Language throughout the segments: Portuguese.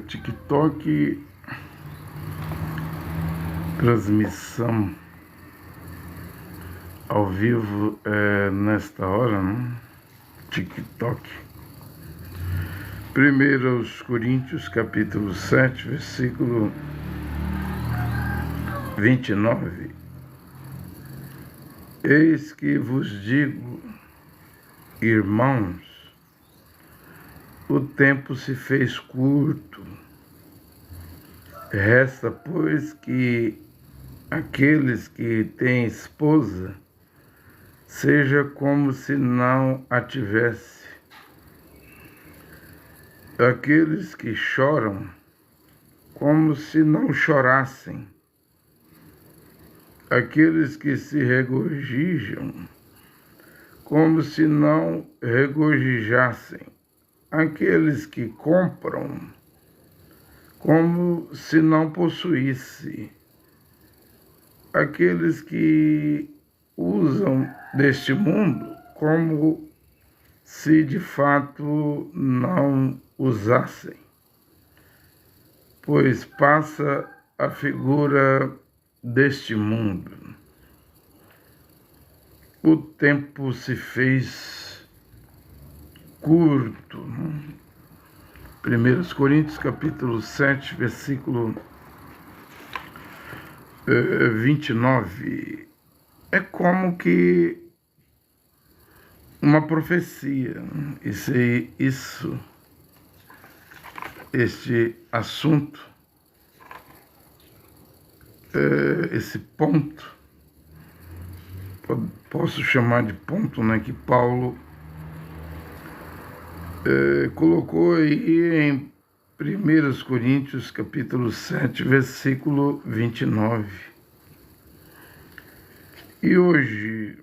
TikTok, transmissão ao vivo nesta hora, né? TikTok. 1 Coríntios, capítulo 7, versículo 29. Eis que vos digo, irmãos, o tempo se fez curto. Resta, pois, que aqueles que têm esposa seja como se não a tivesse. Aqueles que choram, como se não chorassem. Aqueles que se regozijam, como se não regozijassem. Aqueles que compram, como se não possuísse. Aqueles que usam deste mundo, como se de fato não usassem. Pois passa a figura deste mundo. O tempo se fez curto. 1 Coríntios, capítulo 7, versículo 29. É como que uma profecia. Este assunto, esse ponto, posso chamar de ponto, né, que Paulo colocou aí em 1 Coríntios, capítulo 7, versículo 29. E hoje,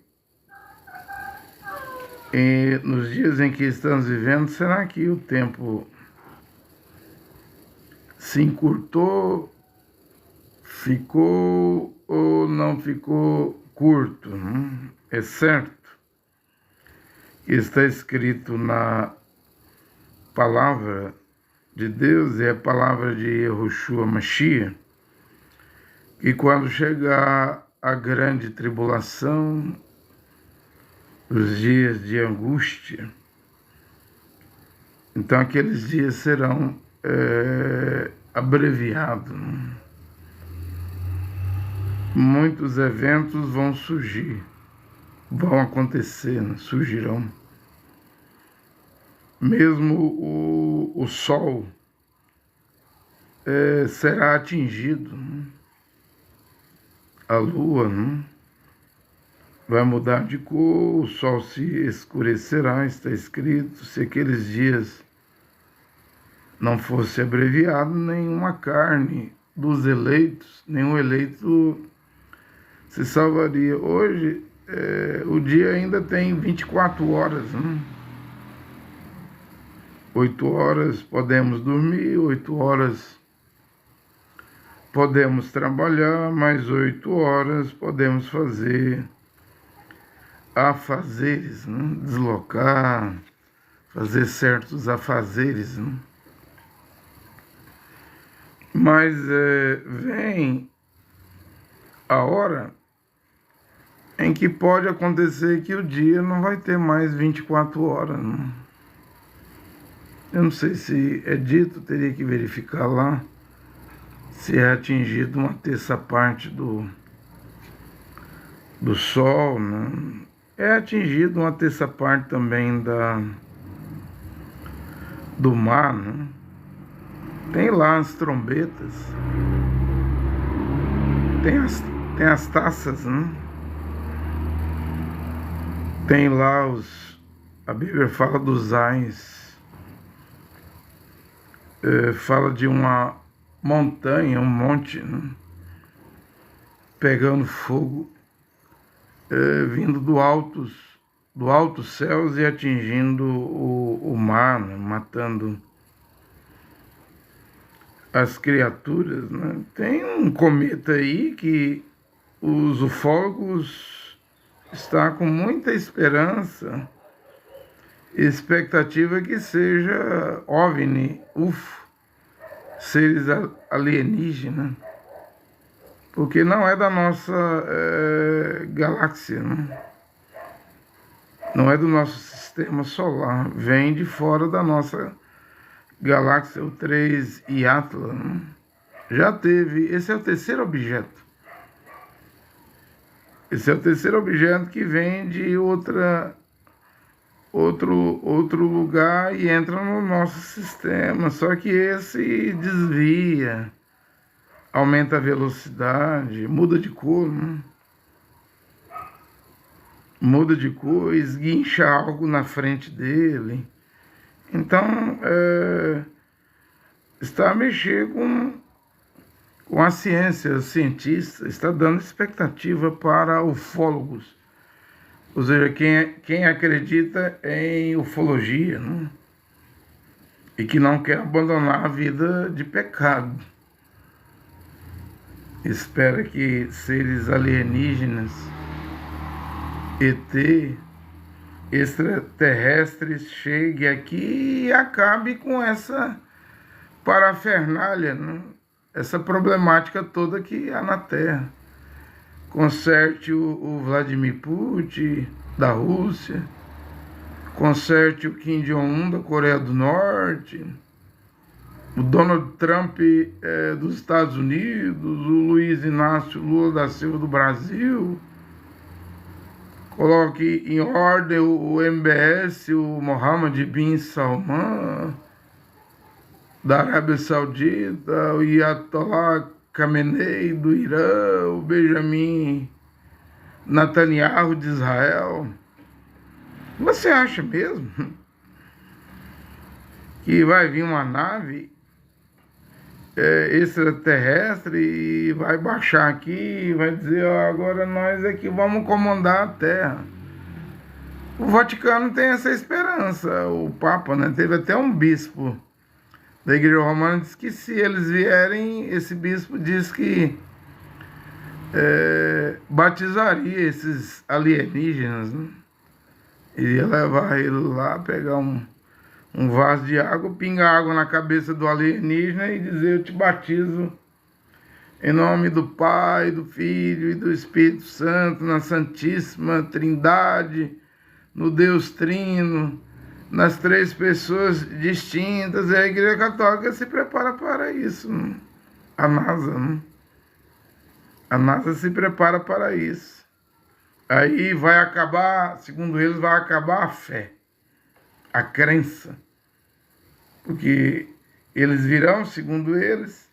nos dias em que estamos vivendo, será que o tempo se encurtou, ficou ou não ficou curto? É certo que está escrito na palavra de Deus, é a palavra de Yahushua Mashiach, que quando chegar a grande tribulação, os dias de angústia, então aqueles dias serão abreviados. Muitos eventos vão surgir, vão acontecer, surgirão. Mesmo o sol será atingido, a lua vai mudar de cor, o sol se escurecerá, está escrito. Se aqueles dias não fosse abreviado, nenhuma carne dos eleitos, nenhum eleito se salvaria. Hoje, o dia ainda tem 24 horas, 8 horas podemos dormir, 8 horas podemos trabalhar, mais 8 horas podemos fazer afazeres, deslocar, fazer certos afazeres. Mas vem a hora em que pode acontecer que o dia não vai ter mais 24 horas. Eu não sei se é dito, teria que verificar lá, se é atingido uma terça parte do sol, É atingido uma terça parte também do mar, Tem lá as trombetas, tem as taças, Tem lá a Bíblia fala dos ais, fala de uma montanha, um monte, pegando fogo, vindo do altos céus e atingindo o mar, matando as criaturas. Tem um cometa aí que os ufólogos estão com muita expectativa que seja OVNI, UFO, seres alienígenas, porque não é da nossa galáxia, né? Não é do nosso sistema solar, vem de fora da nossa galáxia, o 3 e Atlas, né? Já teve, esse é o terceiro objeto. Esse é o terceiro objeto que vem de outro lugar e entra no nosso sistema. Só que esse desvia, aumenta a velocidade, muda de cor, né? Muda de cor, esguincha algo na frente dele. Então, está a mexer com a ciência, os cientistas, está dando expectativa para ufólogos. Ou seja, quem acredita em ufologia, né? E que não quer abandonar a vida de pecado. Espera que seres alienígenas, ET, extraterrestres, cheguem aqui e acabe com essa parafernália, né? Essa problemática toda que há na Terra. Conserte o Vladimir Putin da Rússia, conserte o Kim Jong-un da Coreia do Norte, o Donald Trump dos Estados Unidos, o Luiz Inácio Lula da Silva do Brasil. Coloque em ordem o MBS, o Mohammed bin Salman da Arábia Saudita, o Ayatollah Khamenei do Irã, o Benjamin Netanyahu de Israel. Você acha mesmo que vai vir uma nave extraterrestre e vai baixar aqui e vai dizer, agora nós aqui vamos comandar a Terra? O Vaticano tem essa esperança, o Papa, né? Teve até um bispo da Igreja Romana, diz que se eles vierem, esse bispo diz que batizaria esses alienígenas, né? Iria levar ele lá, pegar um vaso de água, pingar água na cabeça do alienígena e dizer, eu te batizo em nome do Pai, do Filho e do Espírito Santo, na Santíssima Trindade, no Deus Trino, nas três pessoas distintas. E a Igreja Católica se prepara para isso, né? A NASA, né? A NASA se prepara para isso. Aí vai acabar, segundo eles, vai acabar a fé, a crença. Porque eles virão, segundo eles,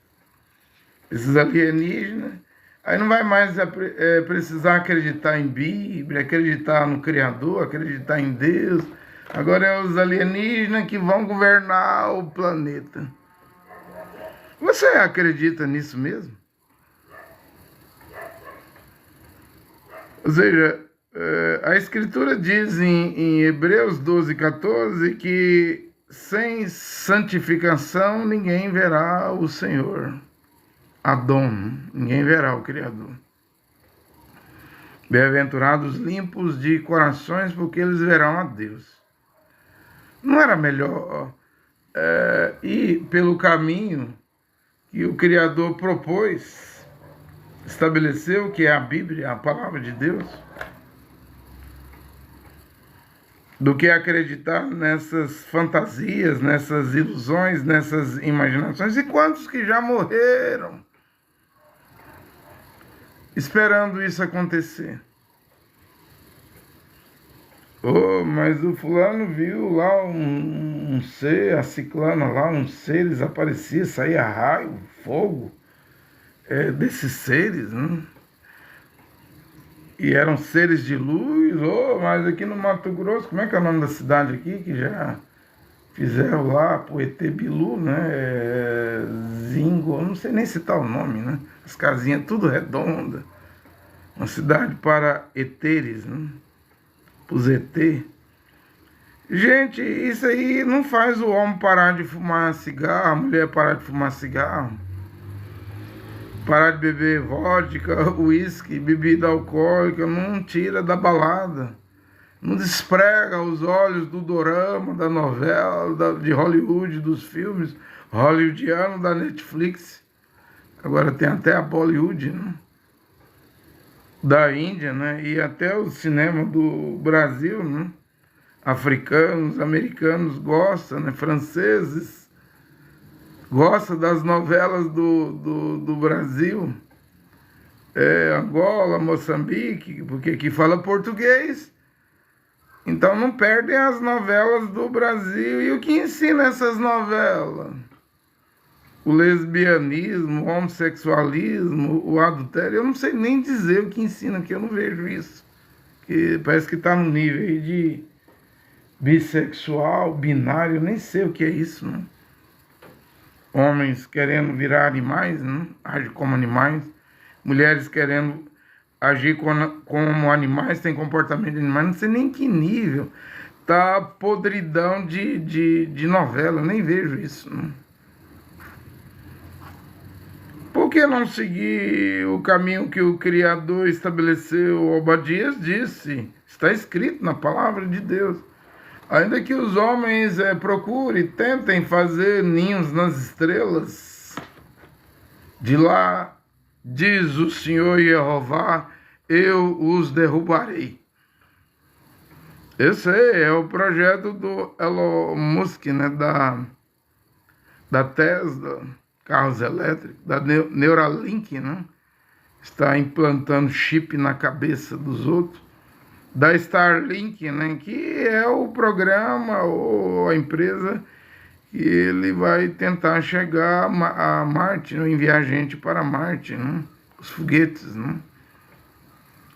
esses alienígenas, aí não vai mais precisar acreditar em Bíblia, acreditar no Criador, acreditar em Deus. Agora é os alienígenas que vão governar o planeta. Você acredita nisso mesmo? Ou seja, a Escritura diz em Hebreus 12:14 que sem santificação ninguém verá o Senhor, Adão, ninguém verá o Criador. Bem-aventurados limpos de corações, porque eles verão a Deus. Não era melhor ir pelo caminho que o Criador propôs, estabeleceu, que é a Bíblia, a palavra de Deus, do que acreditar nessas fantasias, nessas ilusões, nessas imaginações? E quantos que já morreram esperando isso acontecer? Oh, mas o fulano viu lá um ser, a ciclana lá, um seres aparecia, saía raio, fogo, desses seres, né? E eram seres de luz. Oh, mas aqui no Mato Grosso, como é que é o nome da cidade aqui, que já fizeram lá pro ET Bilu, né? Zingo, não sei nem citar o nome, né? As casinhas tudo redonda. Uma cidade para ETs, né? Os ET. Gente, isso aí não faz o homem parar de fumar cigarro, a mulher parar de fumar cigarro, parar de beber vodka, uísque, bebida alcoólica, não tira da balada. Não desprega os olhos do dorama, da novela, de Hollywood, dos filmes hollywoodianos, da Netflix. Agora tem até a Bollywood, né? Da Índia, né? E até o cinema do Brasil, né? Africanos, americanos gostam, né? Franceses gostam das novelas do Brasil. Angola, Moçambique, porque aqui fala português. Então não perdem as novelas do Brasil. E o que ensina essas novelas? O lesbianismo, o homossexualismo, o adultério. Eu não sei nem dizer o que ensina, que eu não vejo isso. Que parece que está no nível aí de bissexual, binário, eu nem sei o que é isso, né? Homens querendo virar animais, né? Agir como animais. Mulheres querendo agir como animais, tem comportamento de animais, não sei nem que nível. Tá podridão de novela, eu nem vejo isso, né? Por que não seguir o caminho que o Criador estabeleceu? Obadias disse, está escrito na palavra de Deus. Ainda que os homens procurem, tentem fazer ninhos nas estrelas, de lá, diz o Senhor Jeová, eu os derrubarei. Esse aí é o projeto do Elon Musk, né, da Tesla, carros elétricos, da Neuralink, né? Está implantando chip na cabeça dos outros. Da Starlink, né? Que é o programa ou a empresa que ele vai tentar chegar a Marte, né? Enviar gente para Marte, né? Os foguetes, né?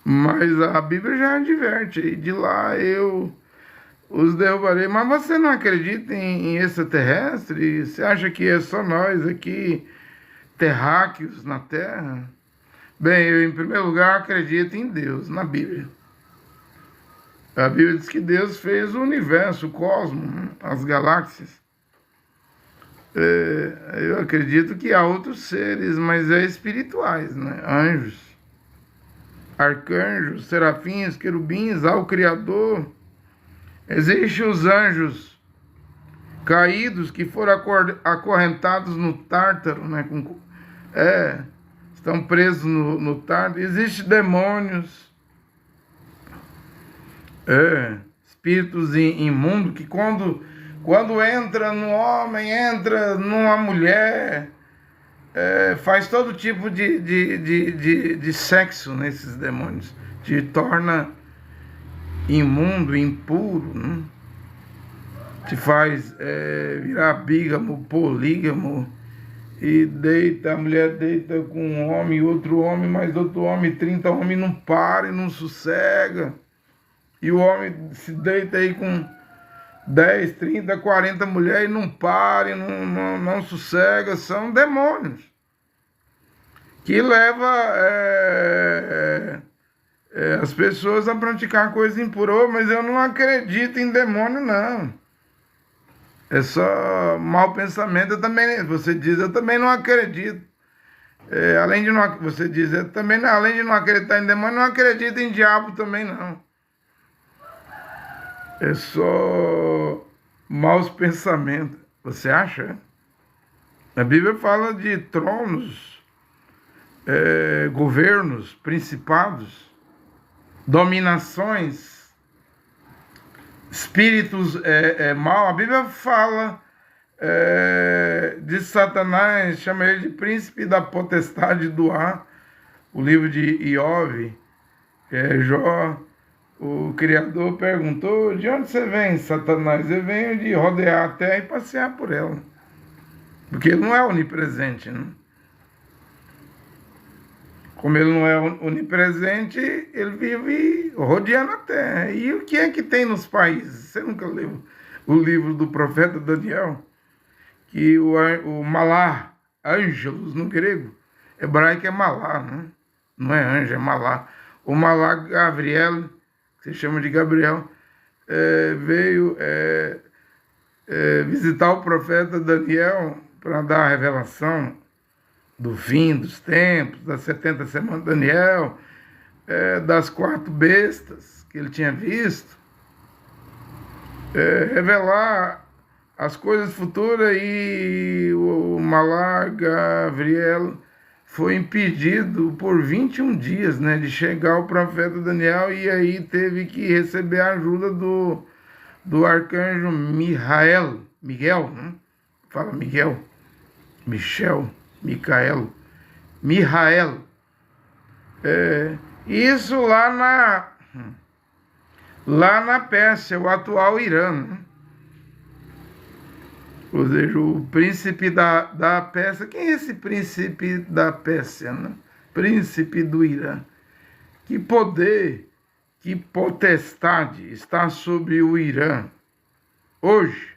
Mas a Bíblia já adverte, e de lá eu os derrubarei. Mas você não acredita em extraterrestre? Você acha que é só nós aqui, terráqueos na Terra? Bem, eu em primeiro lugar acredito em Deus, na Bíblia. A Bíblia diz que Deus fez o universo, o cosmos, né? As galáxias. Eu acredito que há outros seres, mas espirituais, né? Anjos, arcanjos, serafins, querubins, há o Criador. Existem os anjos caídos que foram acorrentados no Tártaro, né? Estão presos no Tártaro. Existem demônios, espíritos imundos que quando entra no homem, entra numa mulher, faz todo tipo de sexo nesses demônios, te torna imundo, impuro, né? Te faz virar bígamo, polígamo, e a mulher deita com um homem, outro homem, mais outro homem, 30 homens, não para e não sossega, e o homem se deita aí com 10, 30, 40 mulheres e não para e não sossega. São demônios que levam as pessoas a praticar coisas impuras. Mas eu não acredito em demônio, não. É só mau pensamento. Você diz, eu também não acredito. Além de não, você diz, eu também, além de não acreditar em demônio, não acredito em diabo também, não. É só maus pensamentos. Você acha? A Bíblia fala de tronos, governos, principados, dominações, espíritos maus. A Bíblia fala de Satanás, chama ele de príncipe da potestade do ar. O livro de Iov, Jó. O Criador perguntou, de onde você vem, Satanás? Eu venho de rodear a terra e passear por ela. Porque ele não é onipresente, né? Como ele não é onipresente, ele vive rodeando a terra. E o que é que tem nos países? Você nunca leu o livro do profeta Daniel? Que o Malá, ângelos no grego, hebraico é Malá, né? Não é anjo, é Malá. O Malá Gabriel, que se chama de Gabriel, veio visitar o profeta Daniel para dar a revelação do fim dos tempos, das 70 semanas de Daniel, das 4 bestas que ele tinha visto. revelar as coisas futuras, e o Malach Gabriel foi impedido por 21 dias, né, de chegar ao profeta Daniel, e aí teve que receber a ajuda do arcanjo Miguel, né? Fala Miguel, Michel, Micael, Mihael. Isso lá na Pérsia, o atual Irã, né? Ou seja, o príncipe da Pérsia. Quem é esse príncipe da Pérsia, né? Príncipe do Irã. Que poder, que potestade está sobre o Irã hoje?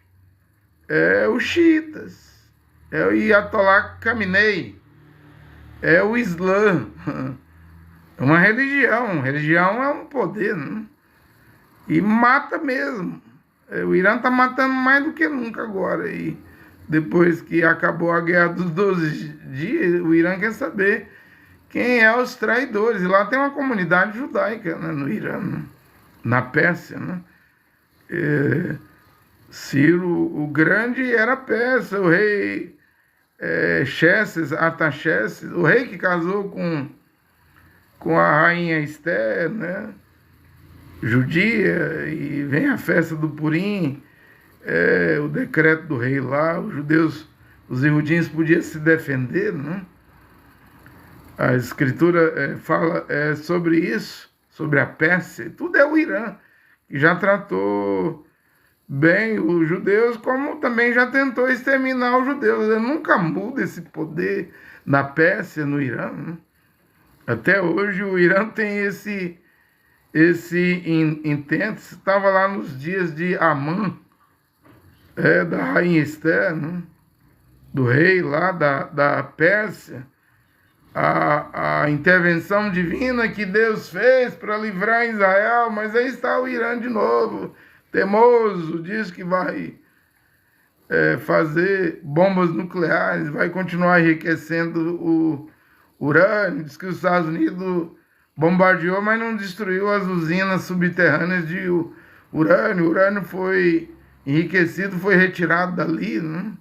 É os xiitas, é o Ayatollah Khamenei, é o Islã. É uma religião. Religião é um poder, né? E mata mesmo. O Irã está matando mais do que nunca agora. E depois que acabou a Guerra dos 12 Dias, o Irã quer saber quem é os traidores. E lá tem uma comunidade judaica, né, no Irã, né? Na Pérsia, né? Ciro o Grande era persa, o rei Xerxes, Artaxerxes, o rei que casou com a rainha Esther, né? Judia, e vem a festa do Purim, o decreto do rei lá, os judeus, os iudins podiam se defender, né? A escritura fala sobre isso, sobre a Pérsia, tudo é o Irã, que já tratou bem os judeus, como também já tentou exterminar os judeus. Ele nunca muda esse poder na Pérsia, no Irã, né? Até hoje o Irã tem esse intento. Estava lá nos dias de Amã, da rainha Esther, né? Do rei lá da Pérsia, a intervenção divina que Deus fez para livrar Israel, mas aí está o Irã de novo, teimoso, diz que vai fazer bombas nucleares, vai continuar enriquecendo o urânio, diz que os Estados Unidos bombardeou, mas não destruiu as usinas subterrâneas de urânio. O urânio foi enriquecido, foi retirado dali, né?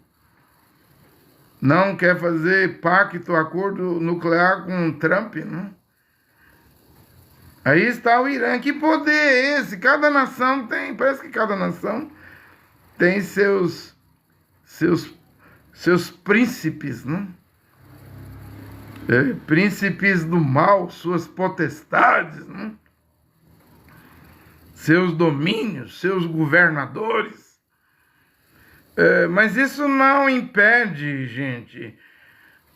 Não quer fazer pacto, acordo nuclear com Trump, né? Aí está o Irã. Que poder é esse? Cada nação tem, parece que cada nação tem seus príncipes, né? Príncipes do mal, suas potestades, né? Seus domínios, seus governadores. Mas isso não impede, gente,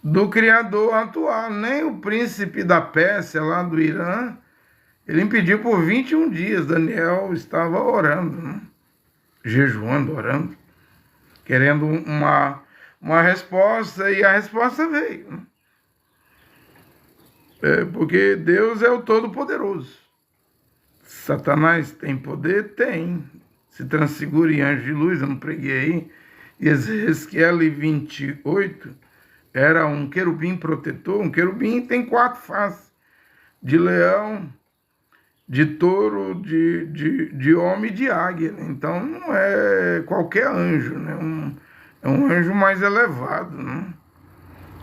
do Criador atuar. Nem o príncipe da Pérsia, lá do Irã, ele impediu por 21 dias. Daniel estava orando, né? Jejuando, orando, querendo uma resposta, e a resposta veio, né? Porque Deus é o Todo-Poderoso. Satanás tem poder? Tem. Se transfigura em anjo de luz, eu não preguei aí. E Ezequiel 28 era um querubim protetor. Um querubim tem 4 faces: de leão, de touro, de homem e de águia. Então não é qualquer anjo, né? É um anjo mais elevado, né?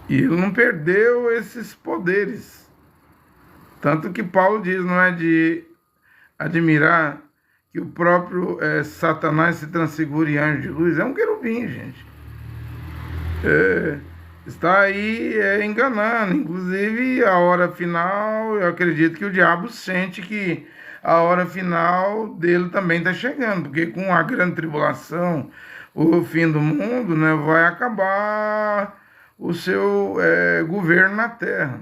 E ele não perdeu esses poderes. Tanto que Paulo diz, não é de admirar que o próprio Satanás se transfigure em anjo de luz. É um querubim, gente. Está aí enganando. Inclusive, a hora final, eu acredito que o diabo sente que a hora final dele também está chegando, porque com a grande tribulação, o fim do mundo, né, vai acabar o seu governo na terra.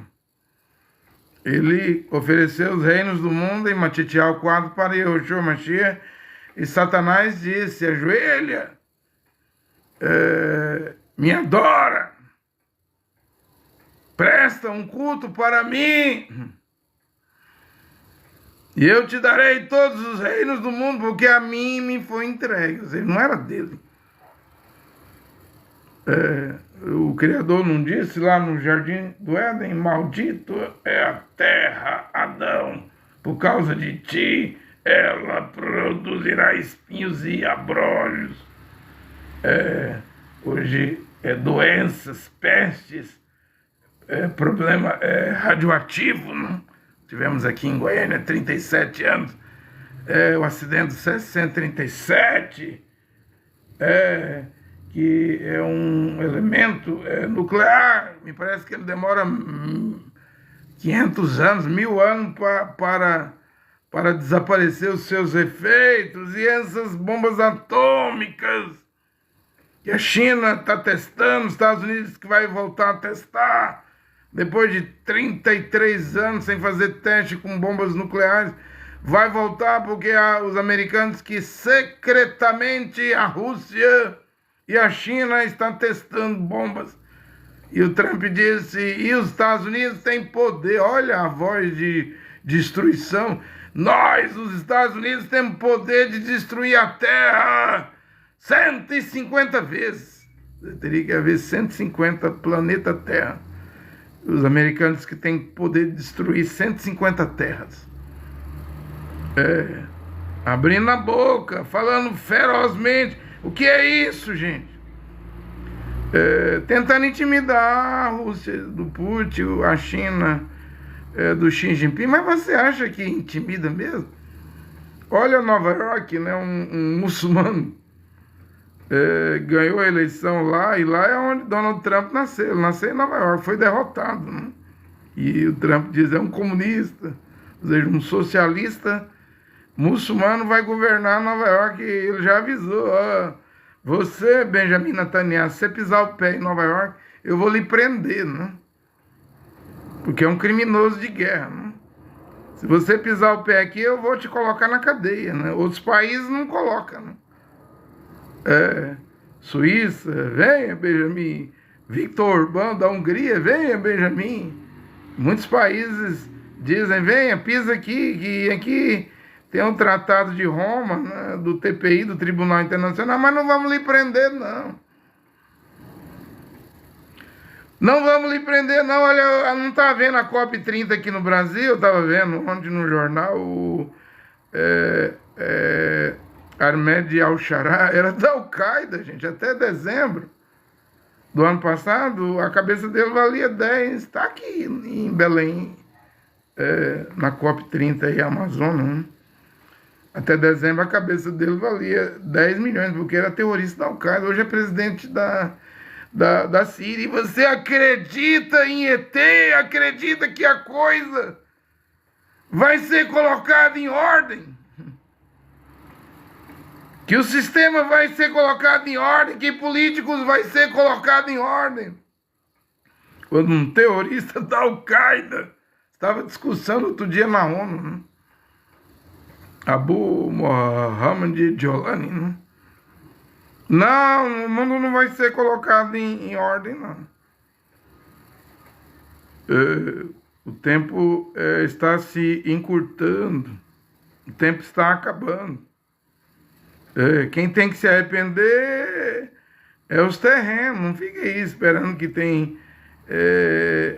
Ele ofereceu os reinos do mundo em Matitial 4 para Yahushua Mashiach, e Satanás disse: ajoelha, me adora, presta um culto para mim, e eu te darei todos os reinos do mundo, porque a mim me foi entregue. Ou seja, não era dele. O Criador não disse lá no Jardim do Éden: maldito é a terra, Adão, por causa de ti ela produzirá espinhos e abrolhos. Hoje, doenças, pestes, problema radioativo, né? Tivemos aqui em Goiânia 37 anos, o acidente do C-137, que é um elemento nuclear. Me parece que ele demora 500 anos, 1000 anos para desaparecer os seus efeitos. E essas bombas atômicas que a China está testando, os Estados Unidos que vai voltar a testar, depois de 33 anos sem fazer teste com bombas nucleares, vai voltar porque os americanos que secretamente a Rússia e a China estão testando bombas. E o Trump disse, e os Estados Unidos têm poder. Olha a voz de destruição. Nós, os Estados Unidos, temos poder de destruir a Terra 150 vezes. Teria que haver 150 planeta Terra. Os americanos que têm poder de destruir 150 terras. Abrindo a boca, falando ferozmente. O que é isso, gente? Tentando intimidar a Rússia do Putin, a China do Xi Jinping. Mas você acha que intimida mesmo? Olha Nova York, né? Um muçulmano ganhou a eleição lá, e lá é onde Donald Trump nasceu. Ele nasceu em Nova York, foi derrotado, né? E o Trump diz, é um comunista, ou seja, um socialista muçulmano vai governar Nova York. E ele já avisou, você, Benjamin Netanyahu, se você pisar o pé em Nova York, eu vou lhe prender, né? Porque é um criminoso de guerra, né? Se você pisar o pé aqui, eu vou te colocar na cadeia, né? Outros países não colocam, né? Suíça, venha, Benjamin. Victor Orbán da Hungria, venha, Benjamin. Muitos países dizem, venha, pisa aqui, que aqui tem um tratado de Roma, né, do TPI, do Tribunal Internacional, mas não vamos lhe prender, não. Não vamos lhe prender, não. Olha, não está vendo a COP30 aqui no Brasil? Eu estava vendo ontem no jornal, o Ahmed Al-Sharaa era da Al-Qaeda, gente, até dezembro do ano passado. A cabeça dele valia 10, está aqui em Belém, na COP30 aí, Amazônia, né? Até dezembro a cabeça dele valia 10 milhões, porque era terrorista da Al-Qaeda. Hoje é presidente da Síria. E você acredita em ET? Acredita que a coisa vai ser colocada em ordem? Que o sistema vai ser colocado em ordem? Que políticos vai ser colocado em ordem? Quando um terrorista da Al-Qaeda estava discussando outro dia na ONU, né? Abu Mohammed Jolani, né? Não, o mundo não vai ser colocado em ordem, não. O tempo está se encurtando, o tempo está acabando. Quem tem que se arrepender é os terrenos. Não fique aí esperando que tem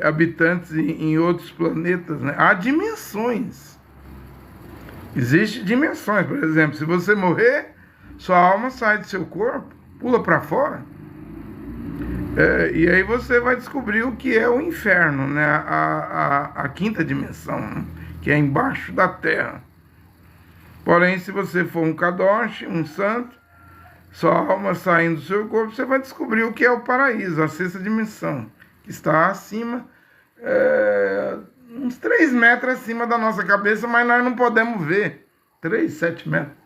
habitantes em outros planetas, né? Há dimensões. Existem dimensões. Por exemplo, se você morrer, sua alma sai do seu corpo, pula para fora, e aí você vai descobrir o que é o inferno, né? A quinta dimensão, né? Que é embaixo da terra. Porém, se você for um kadosh, um santo, sua alma saindo do seu corpo, você vai descobrir o que é o paraíso, a sexta dimensão, que está acima, uns 3 metros acima da nossa cabeça, mas nós não podemos ver. 3, 7 metros.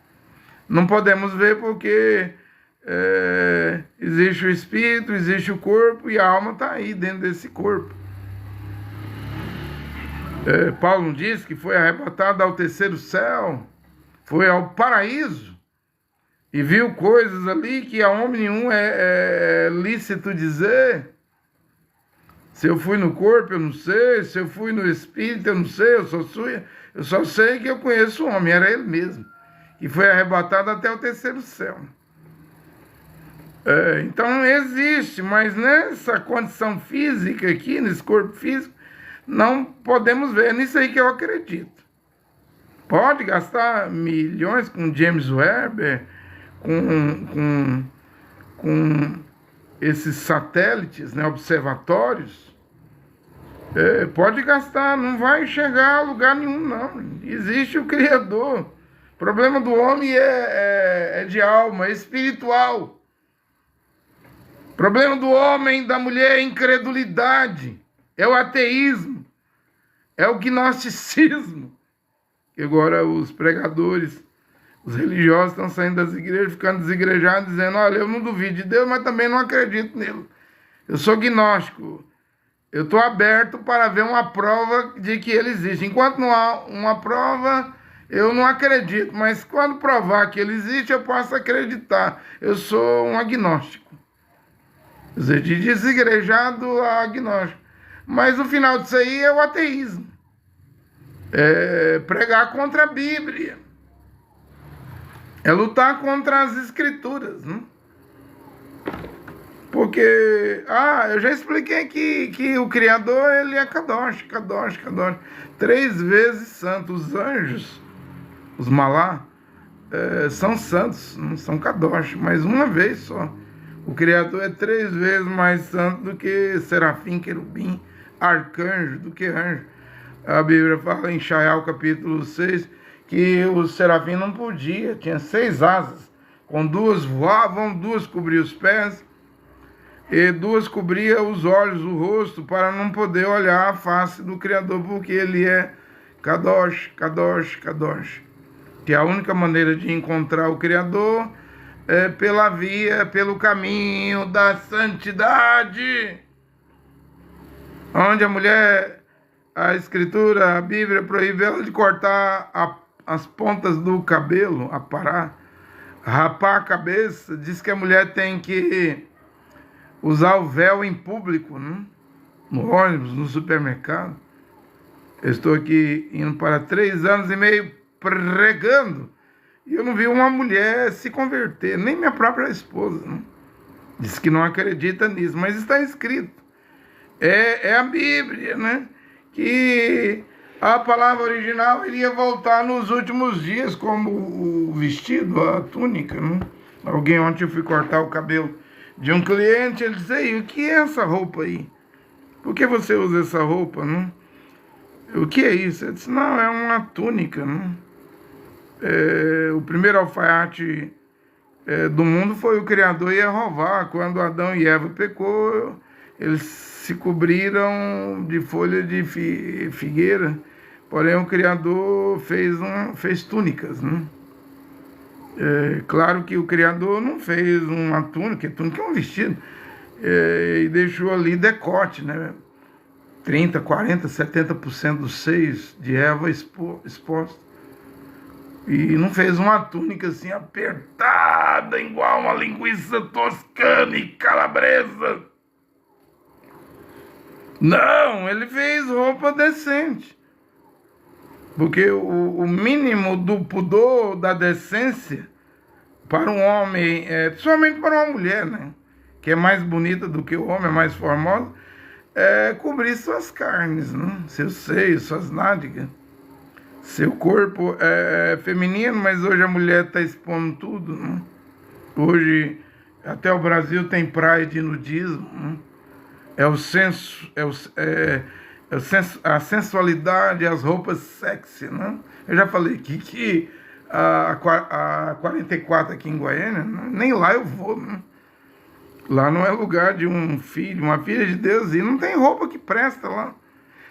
Não podemos ver porque existe o espírito, existe o corpo, e a alma está aí dentro desse corpo. Paulo diz que foi arrebatado ao terceiro céu, foi ao paraíso, e viu coisas ali que a homem nenhum é lícito dizer. Se eu fui no corpo, eu não sei. Se eu fui no espírito, eu não sei. Eu só sei que eu conheço o homem, era ele mesmo, que foi arrebatado até o terceiro céu. Então existe, mas nessa condição física aqui, nesse corpo físico, não podemos ver. É nisso aí que eu acredito. Pode gastar milhões com James Webb, com esses satélites, né, observatórios. Pode gastar, não vai chegar a lugar nenhum, não. Existe o Criador. O problema do homem é de alma, é espiritual. O problema do homem, da mulher, é a incredulidade, é o ateísmo, é o gnosticismo. Que agora os pregadores, os religiosos estão saindo das igrejas, ficando desigrejados, dizendo: olha, eu não duvido de Deus, mas também não acredito nele. Eu sou gnóstico. Eu estou aberto para ver uma prova de que ele existe. Enquanto não há uma prova, eu não acredito. Mas quando provar que ele existe, eu posso acreditar. Eu sou um agnóstico. Quer dizer, de desigrejado a agnóstico. Mas o final disso aí é o ateísmo. É pregar contra a Bíblia. É lutar contra as Escrituras, né? Porque, eu já expliquei que o Criador, ele é Kadosh, Kadosh, Kadosh. 3 vezes santo. Os anjos, os malá, são santos, não são Kadosh, mas uma vez só. O Criador é 3 vezes mais santo do que serafim, querubim, arcanjo, do que anjo. A Bíblia fala em Shaial, capítulo 6, que o serafim não podia, tinha 6 asas. Com 2 voavam, 2 cobriam os pés, e 2 cobria os olhos, o rosto, para não poder olhar a face do Criador, porque ele é Kadosh, Kadosh, Kadosh. Que a única maneira de encontrar o Criador é pela via, pelo caminho da santidade. Onde a mulher, a Escritura, a Bíblia proíbe ela de cortar as pontas do cabelo, aparar, rapar a cabeça. Diz que a mulher tem que usar o véu em público, né? No ônibus, no supermercado. Eu estou aqui indo para 3 anos e meio pregando, e eu não vi uma mulher se converter, nem minha própria esposa, né? Diz que não acredita nisso, mas está escrito. É a Bíblia, né? Que a palavra original iria voltar nos últimos dias, como o vestido, a túnica, né? Alguém ontem eu fui cortar o cabelo de um cliente, ele disse: ei, o que é essa roupa aí? Por que você usa essa roupa, né? O que é isso? Eu disse: não, é uma túnica, né? O primeiro alfaiate do mundo foi o Criador Yehová. Quando Adão e Eva pecou, eles se cobriram de folha de figueira, porém o Criador fez túnicas, né? Claro que o Criador não fez uma túnica, túnica é um vestido, e deixou ali decote, né? 30, 40, 70% dos seios de Eva expostos. E não fez uma túnica assim apertada, igual uma linguiça toscana e calabresa. Não, ele fez roupa decente. Porque o mínimo do pudor, da decência, para um homem, principalmente para uma mulher, né? Que é mais bonita do que o homem, é mais formosa, é cobrir suas carnes, né? Seus seios, suas nádegas. Seu corpo é feminino, mas hoje a mulher está expondo tudo, né? Hoje, até o Brasil tem praia de nudismo, né? A sensualidade, as roupas sexy, né? Eu já falei aqui que a 44 aqui em Goiânia, nem lá eu vou, né? Lá não é lugar de um filho, uma filha de Deus, e não tem roupa que presta lá.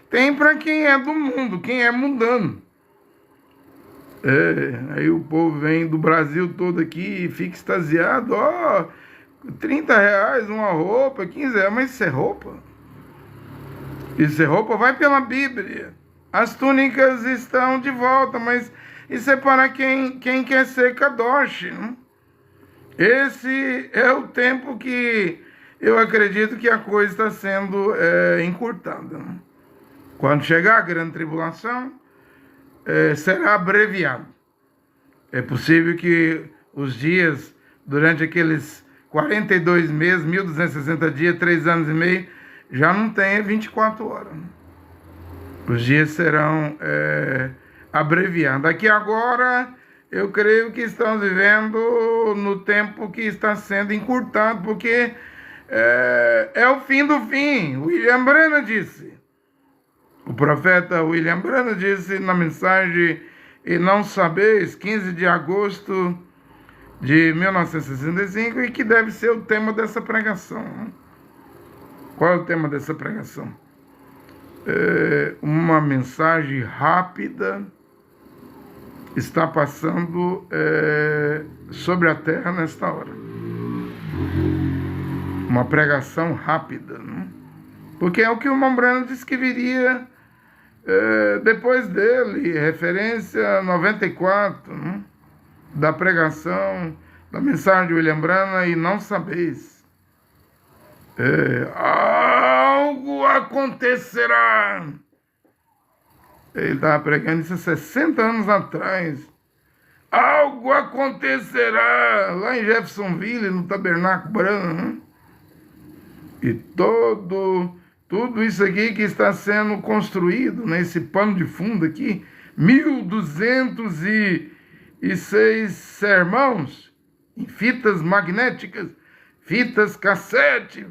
Tem para quem é do mundo, quem é mundano. Aí o povo vem do Brasil todo aqui e fica extasiado. R$30 uma roupa, R$15, mas isso é roupa? Isso é roupa? Vai pela Bíblia. As túnicas estão de volta, mas isso é para quem quer ser Kadosh, né? Esse é o tempo que eu acredito que a coisa está sendo encurtada, né? Quando chegar a grande tribulação, será abreviado. É possível que os dias, durante aqueles 42 meses, 1260 dias, 3 anos e meio, já não tenha 24 horas. Os dias serão abreviada. Aqui agora, eu creio que estamos vivendo no tempo que está sendo encurtado, porque é o fim do fim. William Branham disse, o profeta William Branham disse na mensagem E Não Sabeis, 15 de agosto de 1965, e que deve ser o tema dessa pregação. Qual é o tema dessa pregação? Uma mensagem rápida está passando sobre a terra nesta hora. Uma pregação rápida, né? Porque é o que o irmão Branham disse que viria depois dele, referência 94, né? Da pregação, da mensagem de William Branham, E Não Sabeis. Algo acontecerá. Ele estava pregando isso há 60 anos atrás. Algo acontecerá lá em Jeffersonville, no Tabernáculo Branham, né? E tudo isso aqui que está sendo construído nesse pano de fundo aqui, 1.206 sermãos em fitas magnéticas, fitas cassete,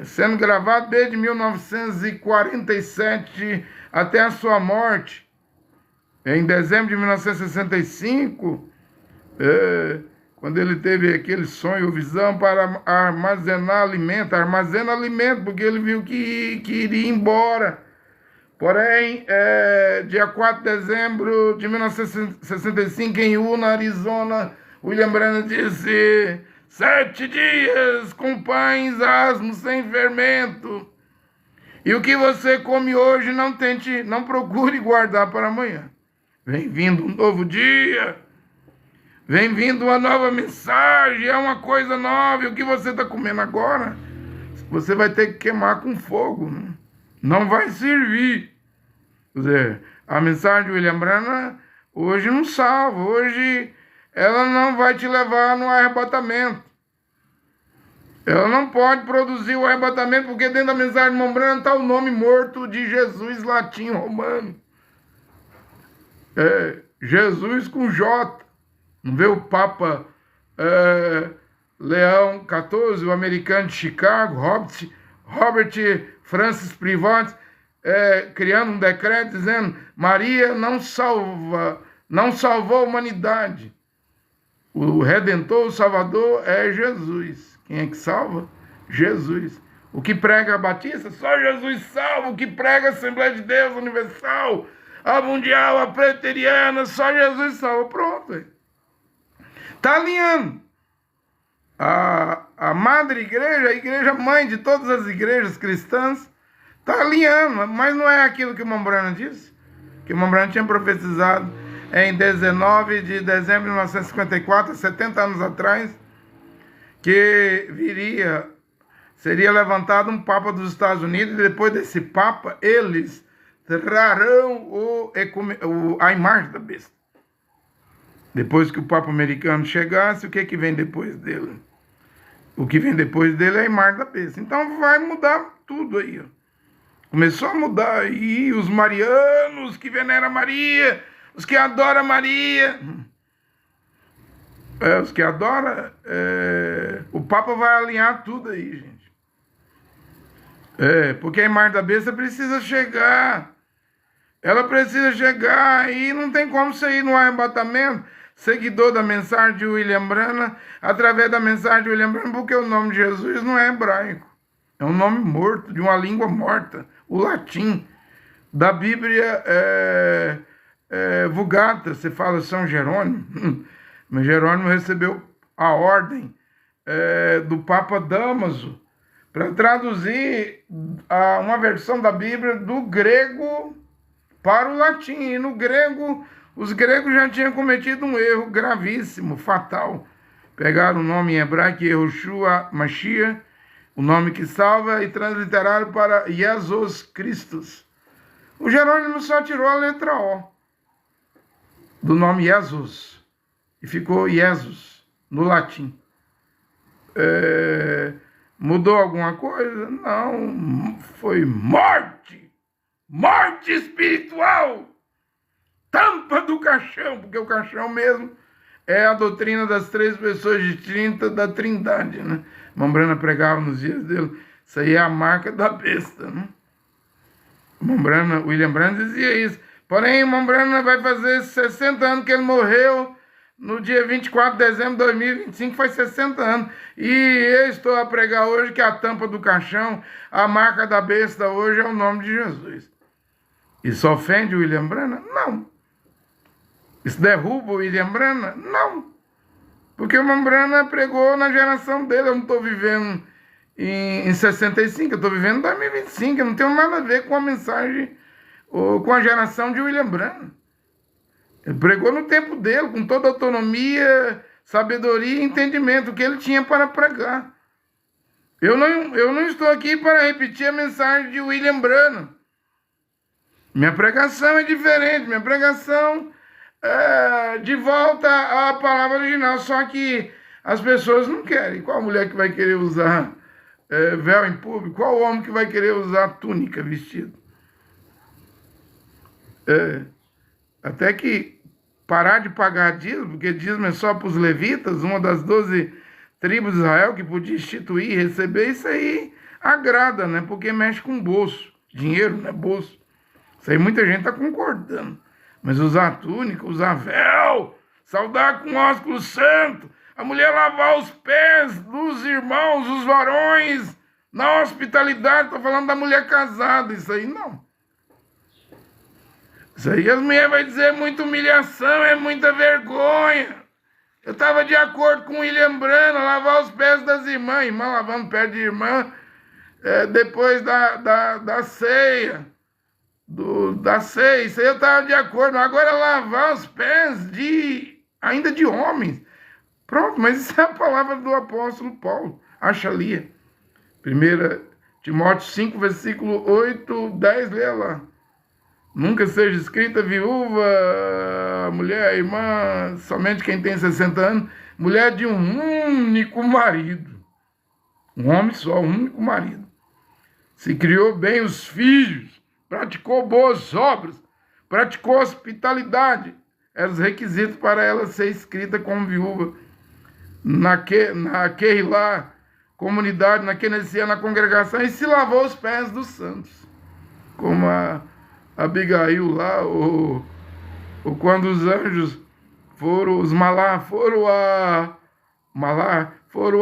sendo gravado desde 1947 até a sua morte, em dezembro de 1965, quando ele teve aquele sonho ou visão para armazena alimento, porque ele viu que iria embora. Porém, dia 4 de dezembro de 1965, em Yuma, Arizona, William Branham disse: 7 dias com pães asmos sem fermento. E o que você come hoje, não procure guardar para amanhã. Vem vindo um novo dia. Vem vindo uma nova mensagem, é uma coisa nova. E o que você está comendo agora, você vai ter que queimar com fogo, né? Não vai servir. Quer dizer, a mensagem de William Branham hoje não salva. Hoje ela não vai te levar no arrebatamento. Ela não pode produzir o arrebatamento, porque dentro da mensagem de William Branham está o nome morto de Jesus latim romano. Jesus com J. Não vê o Papa Leão XIV, o americano de Chicago, Robert Francis Prevost, criando um decreto dizendo: Maria não salvou a humanidade. O Redentor, o Salvador é Jesus. Quem é que salva? Jesus. O que prega a Batista, só Jesus salva. O que prega a Assembleia de Deus Universal, a Mundial, a Preteriana, só Jesus salva. Pronto. Está alinhando. A Madre Igreja, a igreja mãe de todas as igrejas cristãs, está alinhando, mas não é aquilo que o irmão Branham disse, que o irmão Branham tinha profetizado em 19 de dezembro de 1954, 70 anos atrás, que seria levantado um Papa dos Estados Unidos, e depois desse Papa, eles trarão a imagem da besta. Depois que o Papa americano chegasse, o que vem depois dele? O que vem depois dele é a imagem da besta. Então vai mudar tudo aí. Começou a mudar aí os marianos que veneram Maria, os que adoram Maria. Os que adoram, o Papa vai alinhar tudo aí, gente. Porque a imagem da besta precisa chegar. Ela precisa chegar e não tem como você ir no arrebatamento, seguidor da mensagem de William Branham, através da mensagem de William Branham, porque o nome de Jesus não é hebraico. É um nome morto, de uma língua morta, o latim. Da Bíblia Vulgata, você fala São Jerônimo. Mas Jerônimo recebeu a ordem do Papa Damaso para traduzir uma versão da Bíblia do grego para o latim. E no grego, os gregos já tinham cometido um erro gravíssimo, fatal. Pegaram o nome em hebraico, Yehoshua Mashiach, o nome que salva, e transliteraram para Jesus Christus. O Jerônimo só tirou a letra O do nome Jesus e ficou Jesus no latim. Mudou alguma coisa? Não, foi morte espiritual. tampa do caixão, porque o caixão mesmo é a doutrina das três pessoas distintas da Trindade, né? Mombrana pregava nos dias dele, isso aí é a marca da besta, né? William Branham dizia isso. Porém, Mombrana vai fazer 60 anos que ele morreu, no dia 24 de dezembro de 2025, faz 60 anos. E eu estou a pregar hoje que a tampa do caixão, a marca da besta hoje é o nome de Jesus. Isso ofende o William Branham? Não. Isso derruba o William Branham? Não. Porque o Mombrana pregou na geração dele. Eu não estou vivendo em 65, eu estou vivendo em 2025. Eu não tenho nada a ver com a mensagem ou com a geração de William Branham. Ele pregou no tempo dele, com toda a autonomia, sabedoria e entendimento que ele tinha para pregar. Eu não estou aqui para repetir a mensagem de William Branham. Minha pregação é diferente, minha pregação é de volta à palavra original, só que as pessoas não querem. Qual mulher que vai querer usar véu em público? Qual homem que vai querer usar túnica, vestido? Até que parar de pagar dízimo, porque dízimo é só para os levitas, uma das 12 tribos de Israel que podia instituir e receber, isso aí agrada, né? Porque mexe com bolso, dinheiro, né? Bolso. Isso aí muita gente está concordando. Mas usar túnica, usar véu, saudar com ósculo santo, a mulher lavar os pés dos irmãos, os varões, na hospitalidade, estou falando da mulher casada, isso aí não. Isso aí as mulheres vão dizer muita humilhação, é muita vergonha. Eu estava de acordo com o William Branham, lavar os pés das irmãs, irmã lavando pé de irmã, depois da ceia, da ceia, isso aí eu estava de acordo. Agora lavar os pés ainda de homens. Pronto, mas isso é a palavra do apóstolo Paulo, acha ali. 1 Timóteo 5, versículo 8, 10, lê lá. Nunca seja escrita viúva, mulher, irmã, somente quem tem 60 anos, mulher de um único marido. Um homem só, um único marido. Se criou bem os filhos, praticou boas obras, praticou hospitalidade. Eram os requisitos para ela ser escrita como viúva. Naquele lá, comunidade, na congregação, e se lavou os pés dos santos. Como a Abigail lá, ou quando os anjos foram, os Malá foram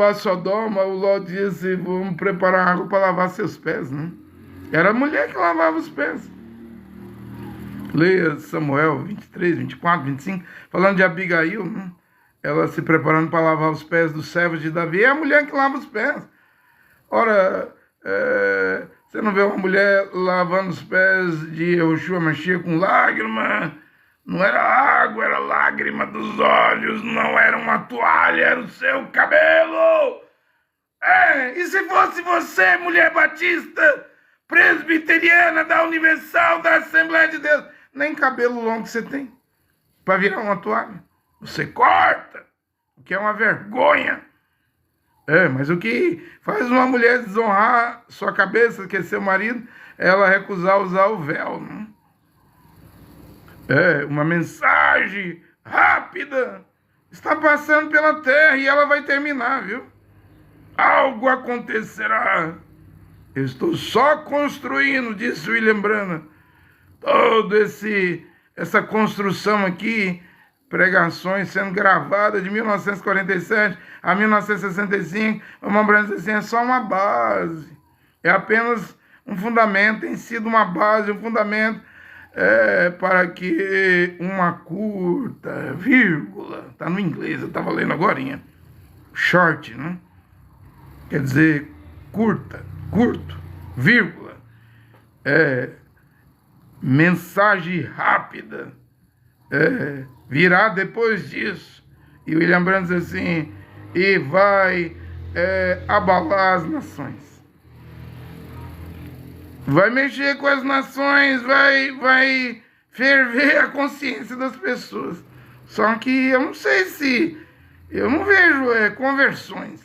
a Sodoma, o Ló disse, vamos preparar água para lavar seus pés, né? Era a mulher que lavava os pés. Leia Samuel 23, 24, 25, falando de Abigail, né? Ela se preparando para lavar os pés dos servos de Davi, é a mulher que lava os pés. Ora, você não vê uma mulher lavando os pés de Yehoshua Mashiach com lágrima? Não era água, era lágrima dos olhos, não era uma toalha, era o seu cabelo. E se fosse você, mulher batista, presbiteriana da Universal, da Assembleia de Deus, nem cabelo longo você tem para virar uma toalha. Você corta, o que é uma vergonha. Mas o que faz uma mulher desonrar sua cabeça, que é seu marido, é ela recusar usar o véu, né? Uma mensagem rápida está passando pela terra e ela vai terminar, viu? Algo acontecerá. Eu estou só construindo, disse William Branham. Toda essa construção aqui, pregações sendo gravadas de 1947 a 1965, o irmão Branham disse assim, é só uma base, é apenas um fundamento, tem sido uma base, um fundamento para que uma curta, vírgula, está no inglês, eu estava lendo agorinha, short, né? Quer dizer, curto, vírgula, mensagem rápida, virá depois disso. E William Branham diz assim, e vai abalar as nações. Vai mexer com as nações, vai ferver a consciência das pessoas. Só que eu não sei se... Eu não vejo conversões.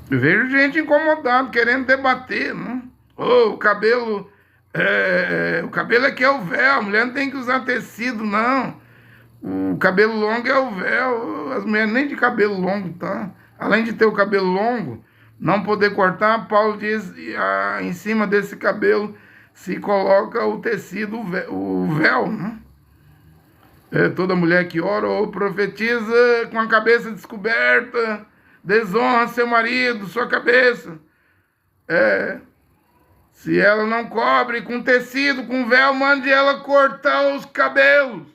Eu vejo gente incomodada, querendo debater, né? O cabelo O cabelo aqui é o véu, a mulher não tem que usar tecido, não. O cabelo longo é o véu, as mulheres nem de cabelo longo, tá? Além de ter o cabelo longo, não poder cortar, Paulo diz, em cima desse cabelo se coloca o tecido, o véu, né? Toda mulher que ora ou profetiza com a cabeça descoberta, desonra seu marido, sua cabeça. Se ela não cobre com tecido, com véu, mande ela cortar os cabelos.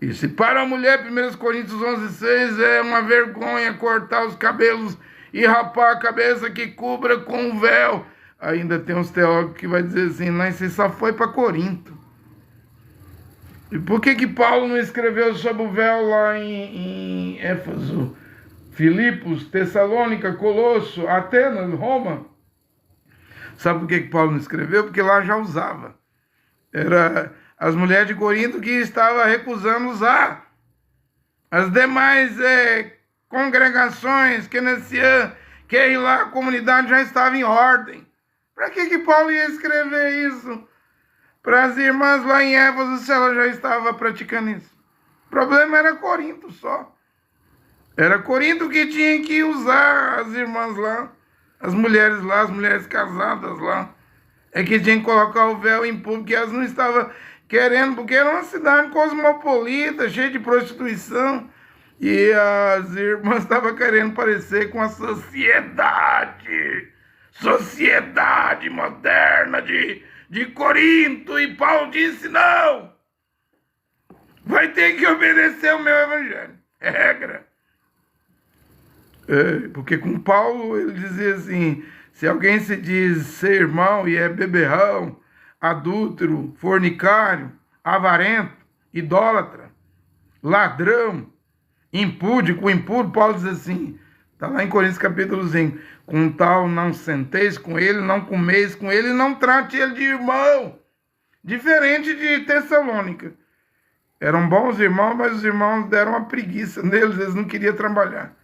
E se para a mulher, 1 Coríntios 11:6, é uma vergonha cortar os cabelos e rapar a cabeça que cubra com o véu. Ainda tem uns teólogos que vai dizer assim, não, isso só foi para Corinto. E por que Paulo não escreveu sobre o véu lá em Éfeso, Filipos, Tessalônica, Colosso, Atenas, Roma? Sabe por que Paulo não escreveu? Porque lá já usava. Era as mulheres de Corinto que estavam recusando usar. As demais congregações, que lá a comunidade já estava em ordem. Para que Paulo ia escrever isso? Para as irmãs lá em Éfeso, se ela já estava praticando isso. O problema era Corinto só. Era Corinto que tinha que usar as irmãs lá, as mulheres casadas lá. É que tinha que colocar o véu em público, que elas não estavam querendo, porque era uma cidade cosmopolita, cheia de prostituição. E as irmãs estavam querendo parecer com a sociedade moderna de Corinto, e Paulo disse, não, vai ter que obedecer o meu evangelho, é regra. Porque com Paulo ele dizia assim, se alguém se diz ser irmão e é beberrão, adúltero, fornicário, avarento, idólatra, ladrão, impúdico, impuro, Paulo diz assim, está lá em Coríntios capítulo 5, com tal não senteis com ele, não comeis com ele, não trate ele de irmão. Diferente de Tessalônica. Eram bons irmãos, mas os irmãos deram uma preguiça neles, eles não queriam trabalhar.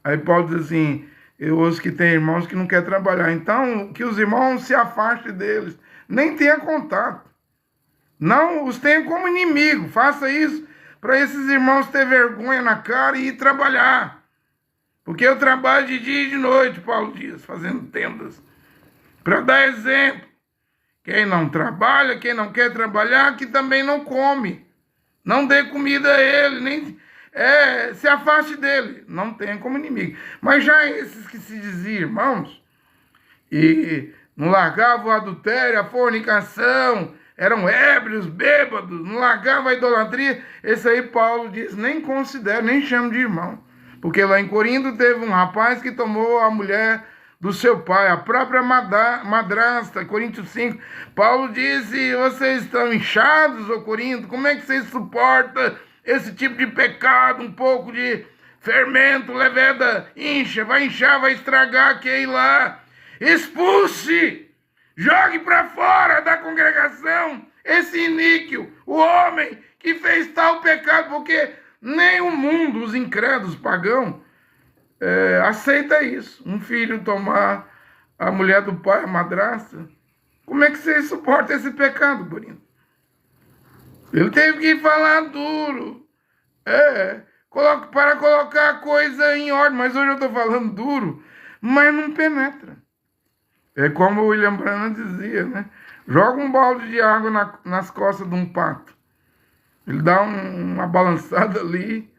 Aí Paulo diz assim, eu ouço que tem irmãos que não querem trabalhar, então que os irmãos se afastem deles, nem tenha contato. Não os tenha como inimigo, faça isso para esses irmãos ter vergonha na cara e ir trabalhar. Porque eu trabalho de dia e de noite, Paulo diz, fazendo tendas. Para dar exemplo. Quem não trabalha, quem não quer trabalhar, que também não come. Não dê comida a ele, nem se afaste dele. Não tenha como inimigo. Mas já esses que se diziam irmãos, e não largavam o adultério, a fornicação, eram ébrios, bêbados, não largavam a idolatria, esse aí Paulo diz, nem considero, nem chamo de irmão. Porque lá em Corinto teve um rapaz que tomou a mulher do seu pai, a própria madrasta, Coríntios 5. Paulo disse, vocês estão inchados, ô Corinto, como é que vocês suportam esse tipo de pecado, um pouco de fermento, leveda, incha, vai inchar, vai estragar, que ir lá. Expulse, jogue para fora da congregação esse iníquo, o homem que fez tal pecado, porque nem o mundo, os incrédulos pagãos, aceita isso. Um filho tomar a mulher do pai, a madrasta. Como é que você suporta esse pecado, Corinto? Ele teve que falar duro. Para colocar a coisa em ordem. Mas hoje eu estou falando duro, mas não penetra. É como o William Branham dizia, né? Joga um balde de água nas costas de um pato. Ele dá uma balançada ali.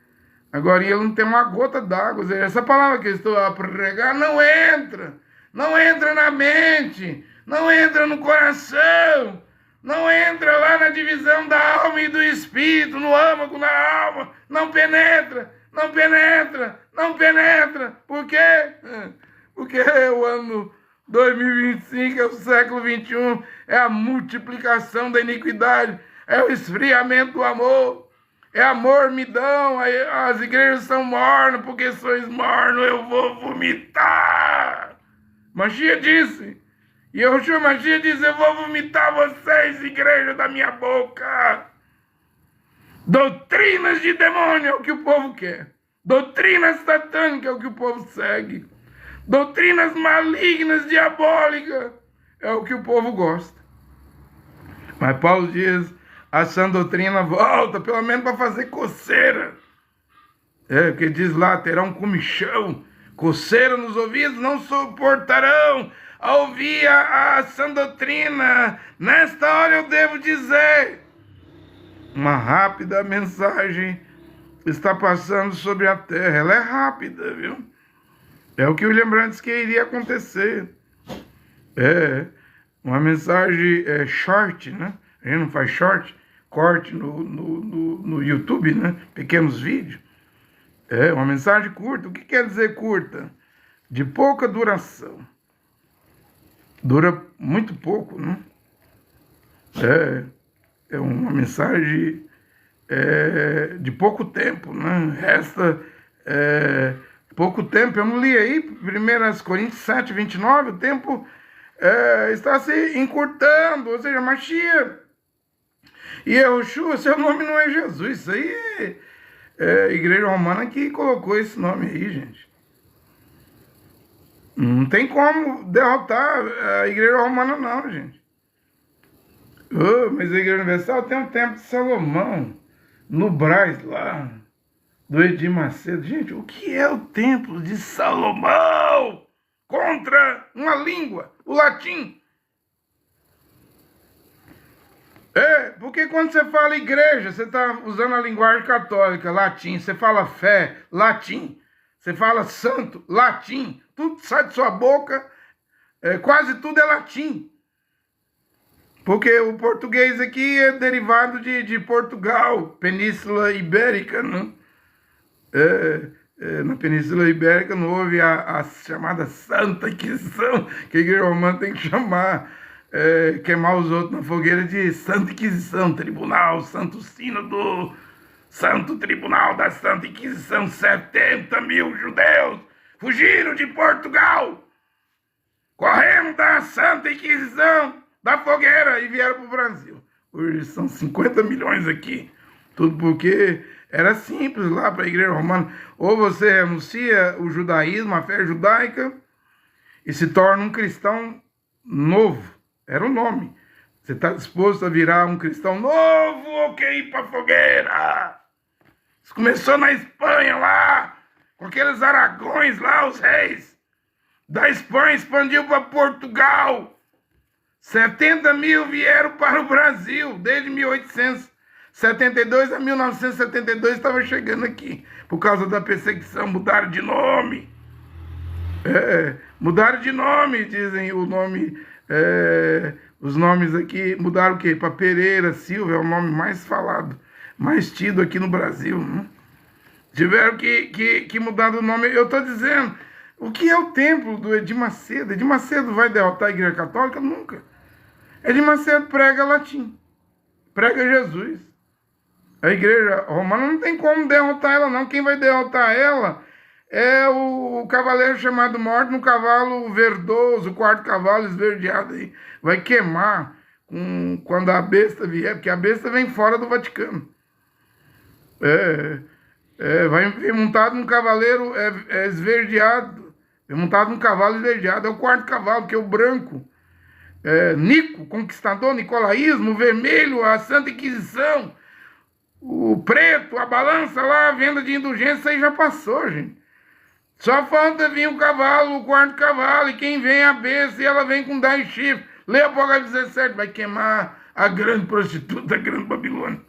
Agora ele não tem uma gota d'água. Essa palavra que eu estou a pregar não entra. Não entra na mente. Não entra no coração. Não entra lá na divisão da alma e do espírito, no âmago, na alma. Não penetra. Não penetra. Não penetra. Por quê? Porque o ano 2025 é o século 21. É a multiplicação da iniquidade. É o esfriamento do amor. É a mormidão. As igrejas são mornas, porque sois mornos, eu vou vomitar. Mashiach disse. E Yahushua Mashiach disse, eu vou vomitar vocês, igreja, da minha boca. Doutrinas de demônio é o que o povo quer. Doutrinas satânicas é o que o povo segue. Doutrinas malignas, diabólicas é o que o povo gosta. Mas Paulo diz, a sã doutrina volta, pelo menos para fazer coceira. Porque diz lá, terão comichão, coceira nos ouvidos, não suportarão a ouvir a sã doutrina. Nesta hora eu devo dizer, uma rápida mensagem está passando sobre a terra. Ela é rápida, viu? É o que o William Brandt disse que iria acontecer. Uma mensagem short, né? A gente não faz short, corte no YouTube, né? Pequenos vídeos. Uma mensagem curta. O que quer dizer curta? De pouca duração. Dura muito pouco, né? É uma mensagem de pouco tempo, né? Resta pouco tempo. Eu não li aí, 1 Coríntios 7, 29, o tempo está se encurtando, ou seja, Mashiach. E Yehoshua, seu nome não é Jesus, isso aí é a Igreja Romana que colocou esse nome aí, gente. Não tem como derrotar a Igreja Romana não, gente. Mas a Igreja Universal tem um templo de Salomão, no Brás lá, do Edir Macedo. Gente, o que é o templo de Salomão contra uma língua, o latim? Porque quando você fala igreja, você está usando a linguagem católica, latim. Você fala fé, latim. Você fala santo, latim. Tudo sai de sua boca, quase tudo é latim. Porque o português aqui é derivado de Portugal, Península Ibérica, né? Na Península Ibérica não houve a chamada Santa Inquisição, que a Igreja Romana tem que chamar, queimar os outros na fogueira de Santa Inquisição, Tribunal, Santo Sínodo, Santo Tribunal da Santa Inquisição. 70 mil judeus fugiram de Portugal, correndo da Santa Inquisição, da fogueira, e vieram para o Brasil. Hoje são 50 milhões aqui. Tudo porque era simples lá para a Igreja Romana. Ou você renuncia o judaísmo, a fé judaica, e se torna um cristão novo. Era o nome. Você está disposto a virar um cristão novo ou quer ir para a fogueira? Isso começou na Espanha lá, com aqueles aragões lá, os reis da Espanha, expandiu para Portugal. 70 mil vieram para o Brasil, desde 1872 a 1972 estava chegando aqui, por causa da perseguição. Mudaram de nome. Mudaram de nome, dizem o nome. Os nomes aqui mudaram o quê? Para Pereira Silva, é o nome mais falado, mais tido aqui no Brasil, né? Tiveram que mudar o nome. Eu estou dizendo, o que é o templo do Edir Macedo? Edir Macedo vai derrotar a Igreja Católica? Nunca. Edir Macedo prega latim, prega Jesus. A Igreja Romana não tem como derrotar ela, não. Quem vai derrotar ela é o cavaleiro chamado Morte no cavalo verdoso, o quarto cavalo esverdeado aí. Vai queimar quando a besta vier, porque a besta vem fora do Vaticano. Vai vir montado num cavaleiro esverdeado. Vem montado num cavalo esverdeado. É o quarto cavalo, que é o branco. Nico, conquistador, nicolaísmo, o vermelho, a Santa Inquisição, o preto, a balança lá, a venda de indulgência, aí já passou, gente. Só falta vir o cavalo, o quarto cavalo, e quem vem é a besta, e ela vem com 10 chifres. Lê Apocalipse 17, vai queimar a grande prostituta, a grande Babilônia.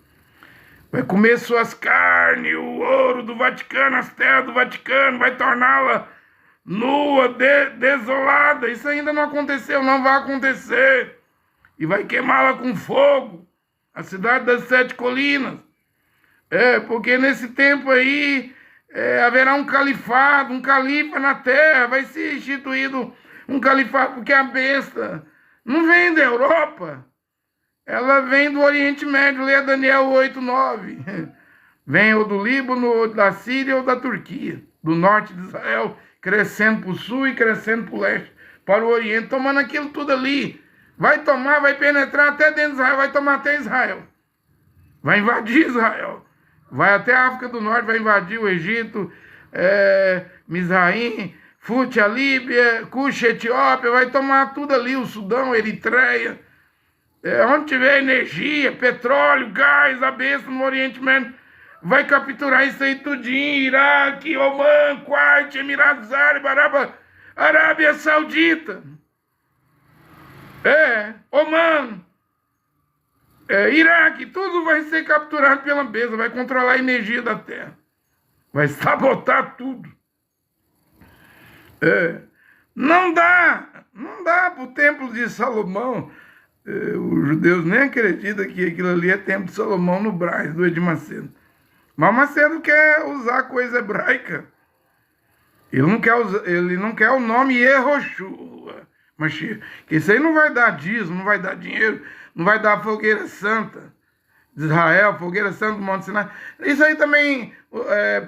Vai comer suas carnes, o ouro do Vaticano, as terras do Vaticano, vai torná-la nua, desolada. Isso ainda não aconteceu, não vai acontecer. E vai queimá-la com fogo, a cidade das 7 colinas. Porque nesse tempo aí haverá um califado, um califa na terra, vai ser instituído um califado, porque a besta não vem da Europa, ela vem do Oriente Médio. Lê Daniel 8:9. Vem ou do Líbano, ou da Síria, ou da Turquia, do norte de Israel, crescendo para o sul e crescendo para o leste, para o Oriente, tomando aquilo tudo ali. Vai tomar, vai penetrar até dentro de Israel, vai tomar até Israel. Vai invadir Israel. Vai até a África do Norte, vai invadir o Egito, Mizraim, Fute, a Líbia, Cuxa, Etiópia, vai tomar tudo ali, o Sudão, Eritreia, Onde tiver energia, petróleo, gás, a besta no Oriente Médio, vai capturar isso aí tudinho. Iraque, Omã, Kuwait, Emirados Árabes, Arábia Saudita. Omã. Iraque, tudo vai ser capturado pela besta, vai controlar a energia da terra. Vai sabotar tudo. Não dá para o templo de Salomão. Os judeus nem acreditam que aquilo ali é templo de Salomão no Brás, do Edir Macedo. Mas Macedo quer usar coisa hebraica. Ele não quer o nome Yehoshua, mas que isso aí não vai dar dízimo, não vai dar dinheiro, não vai dar fogueira santa de Israel, fogueira santa do Monte Sinai. Isso aí também,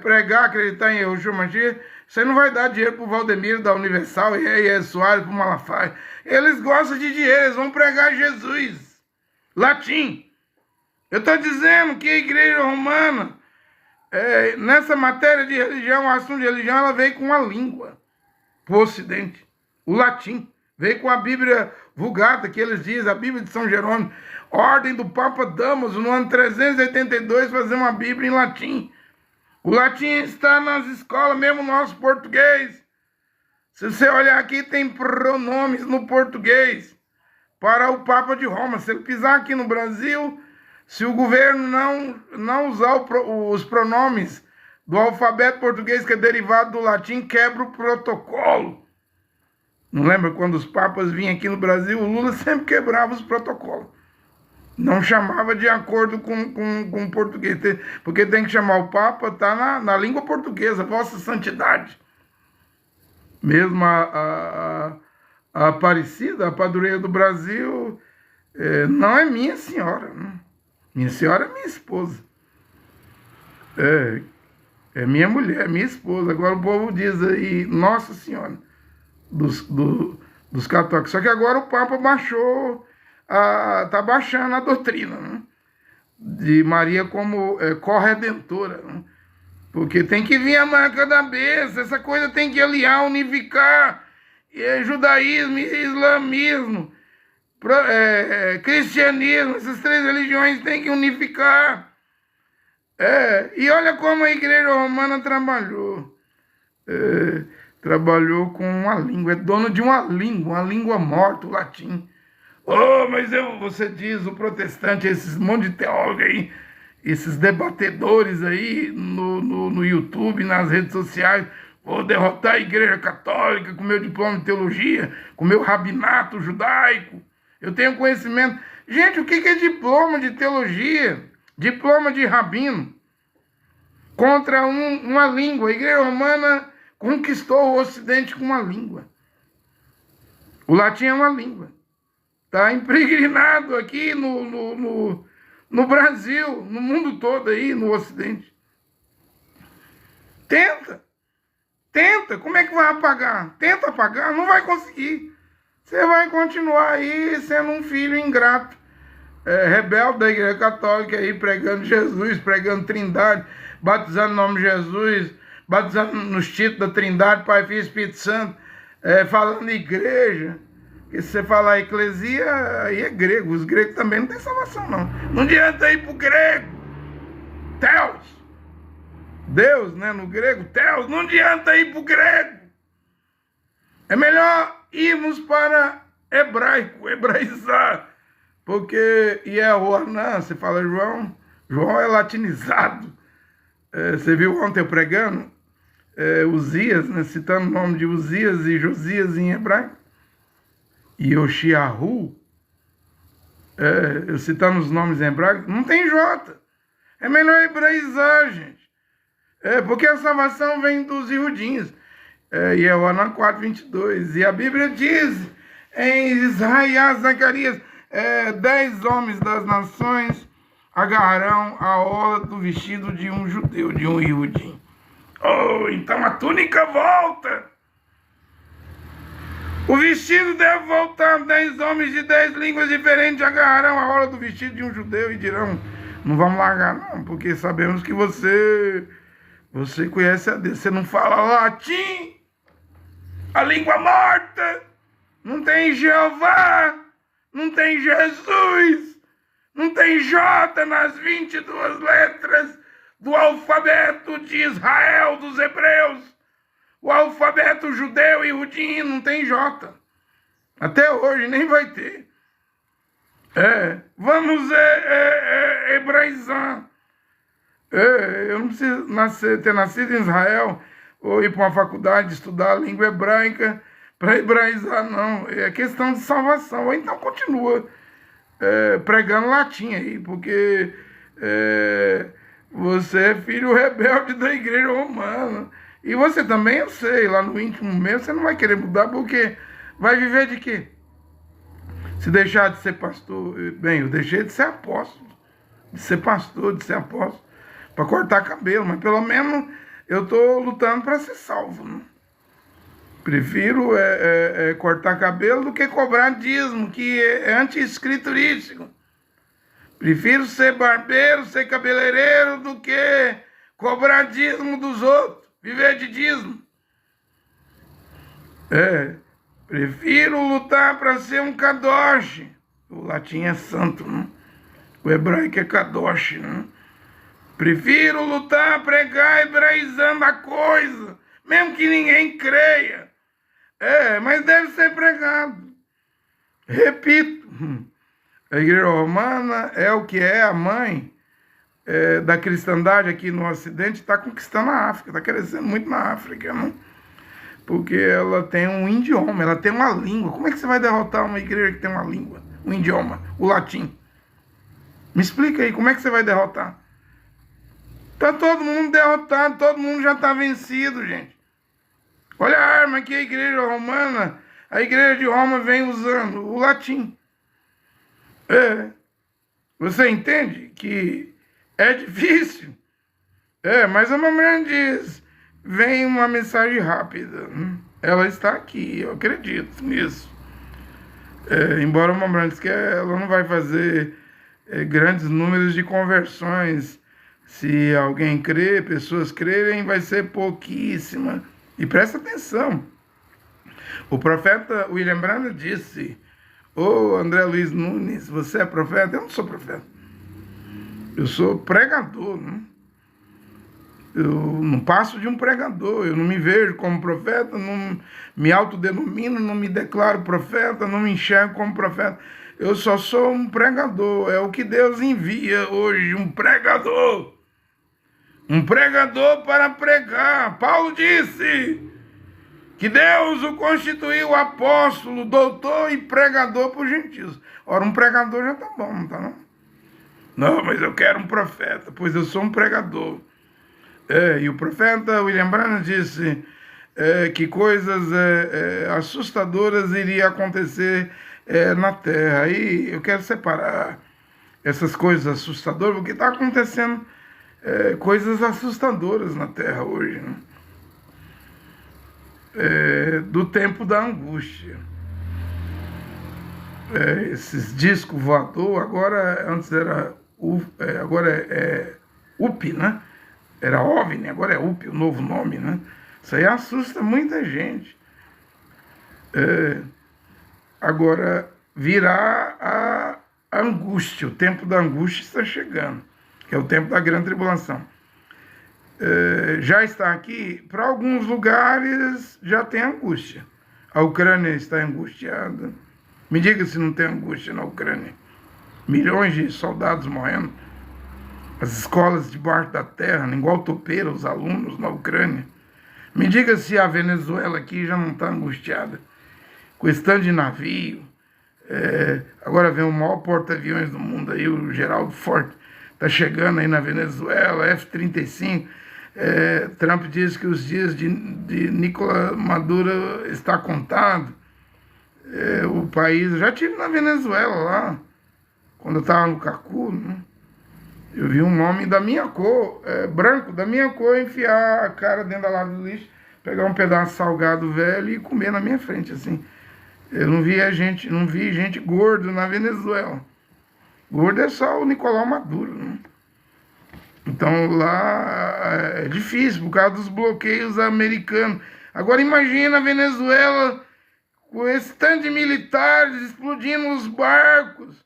pregar, acreditar em Yehoshua Mashiach, isso aí não vai dar dinheiro pro Valdemiro da Universal e Soares pro Malafaia. Eles gostam de dinheiro, eles vão pregar Jesus. Latim. Eu estou dizendo que a igreja romana, nessa matéria de religião, assunto de religião, ela veio com uma língua pro Ocidente. O latim. Veio com a Bíblia Vulgata, que eles dizem, a Bíblia de São Jerônimo. Ordem do Papa Damaso, no ano 382, fazer uma Bíblia em latim. O latim está nas escolas, mesmo nosso português. Se você olhar aqui, tem pronomes no português para o Papa de Roma. Se ele pisar aqui no Brasil, se o governo não usar os pronomes do alfabeto português, que é derivado do latim, quebra o protocolo. Não lembra quando os papas vinham aqui no Brasil? O Lula sempre quebrava os protocolos. Não chamava de acordo com o português, porque tem que chamar o Papa, tá na língua portuguesa, Vossa Santidade. Mesmo a Aparecida, a padroeira do Brasil, não é minha senhora. Né? Minha senhora é minha esposa. É minha mulher, minha esposa. Agora o povo diz aí, Nossa Senhora, dos católicos. Só que agora o Papa baixou, tá baixando a doutrina, né? De Maria como corredentora, né? Porque tem que vir a marca da besta, essa coisa tem que aliar, unificar, judaísmo, islamismo, cristianismo, essas três religiões tem que unificar. E olha como a igreja romana trabalhou. Trabalhou com uma língua, é dono de uma língua morta, o latim. Mas você diz, o protestante, esses monte de teólogos aí, esses debatedores aí no YouTube, nas redes sociais, vou derrotar a igreja católica com meu diploma de teologia, com meu rabinato judaico, eu tenho conhecimento. Gente, o que é diploma de teologia? Diploma de rabino contra uma língua. A igreja romana conquistou o Ocidente com uma língua. O latim é uma língua. Está impregnado aqui no Brasil, no mundo todo aí, no Ocidente. Tenta. Como é que vai apagar? Tenta apagar, não vai conseguir. Você vai continuar aí sendo um filho ingrato, rebelde da igreja católica aí, pregando Jesus, pregando Trindade, batizando no nome de Jesus, batizando nos títulos da Trindade, Pai, Filho e Espírito Santo, falando igreja. Porque se você falar eclesia, aí é grego. Os gregos também não tem salvação, não. Não adianta ir pro grego. Theos. Deus, né? No grego, Theos. Não adianta ir pro grego. É melhor irmos para hebraico, hebraizar. Porque Yehoanã, você fala João é latinizado. Você viu ontem eu pregando? Uzias, né? Citando o nome de Uzias e Josias em hebraico. E Yoshiahu, eu citando os nomes em hebraico, não tem J. É melhor hebraizar, gente. Porque a salvação vem dos Iudinhos. Yehoanã 4:22. E a Bíblia diz em Isaías, Zacarias, 10 homens das nações agarrarão a orla do vestido de um judeu, de um Iudim. Então a túnica volta. O vestido deve voltar. 10 homens de 10 línguas diferentes agarrarão a orla do vestido de um judeu e dirão: não vamos largar não, porque sabemos que você conhece a Deus. Você não fala latim, a língua morta, não tem Jeová, não tem Jesus, não tem J nas 22 letras do alfabeto de Israel, dos hebreus. O alfabeto judeu e rudim não tem J. Até hoje nem vai ter. Vamos hebraizar. Eu não preciso ter nascido em Israel ou ir para uma faculdade estudar a língua hebraica para hebraizar, não. É questão de salvação. Ou então continua pregando latim aí, porque você é filho rebelde da igreja romana. E você também, eu sei, lá no íntimo mesmo, você não vai querer mudar, porque vai viver de quê? Se deixar de ser pastor, bem, eu deixei de ser apóstolo, de ser pastor, de ser apóstolo, para cortar cabelo, mas pelo menos eu estou lutando para ser salvo, né? Prefiro cortar cabelo do que cobrar dízimo, que é anti-escriturístico. Prefiro ser barbeiro, ser cabeleireiro, do que cobrar dízimo dos outros, viver de dízimo. Prefiro lutar para ser um kadosh. O latim é santo, né? O hebraico é kadosh, né? Prefiro lutar, pregar, hebraizando a coisa, mesmo que ninguém creia. Mas deve ser pregado. Repito, a igreja romana é o que é a mãe da cristandade aqui no Ocidente, está conquistando a África, está crescendo muito na África, né? Porque ela tem um idioma, ela tem uma língua. Como é que você vai derrotar uma igreja que tem uma língua, um idioma, o latim? Me explica aí, como é que você vai derrotar? Tá todo mundo derrotado, todo mundo já está vencido, gente. Olha a arma que a igreja romana, a igreja de Roma vem usando, o latim. Você entende que é difícil? Mas a mamãe diz, vem uma mensagem rápida. Ela está aqui, eu acredito nisso. Embora a mamãe diz que ela não vai fazer grandes números de conversões. Se alguém crer, pessoas crerem, vai ser pouquíssima. E presta atenção. O profeta William Branham disse, André Luiz Nunes, você é profeta? Eu não sou profeta. Eu sou pregador, né? Eu não passo de um pregador, eu não me vejo como profeta, não me autodenomino, não me declaro profeta, não me enxergo como profeta. Eu só sou um pregador, é o que Deus envia hoje, um pregador. Um pregador para pregar. Paulo disse que Deus o constituiu apóstolo, doutor e pregador por gentios. Ora, um pregador já tá bom, não tá não? Não, mas eu quero um profeta, pois eu sou um pregador. E o profeta William Branham disse que coisas assustadoras iriam acontecer na Terra. Aí eu quero separar essas coisas assustadoras, porque está acontecendo coisas assustadoras na Terra hoje, né? Do tempo da angústia. Esses discos voador, antes era agora é UP, né? Era OVNI, agora é UP, o novo nome, né? Isso aí assusta muita gente. Agora virá a angústia, o tempo da angústia está chegando, que é o tempo da grande tribulação. Já está aqui, para alguns lugares já tem angústia. A Ucrânia está angustiada. Me diga se não tem angústia na Ucrânia. Milhões de soldados morrendo. As escolas debaixo da terra, igual topeira, os alunos na Ucrânia. Me diga se a Venezuela aqui já não está angustiada. Com esse tanto de navio. Agora vem o maior porta-aviões do mundo aí, o Geraldo Ford. Está chegando aí na Venezuela, F-35. Trump diz que os dias de Nicolás Maduro está contado. O país, eu já estive na Venezuela lá, quando eu estava no Cacu, né? Eu vi um homem da minha cor, branco, da minha cor, enfiar a cara dentro da lata do lixo, pegar um pedaço salgado velho e comer na minha frente, assim. Eu não vi gente gordo na Venezuela. Gordo é só o Nicolás Maduro, né? Então lá é difícil por causa dos bloqueios americanos. Agora imagina a Venezuela com esse tanto de militares explodindo os barcos,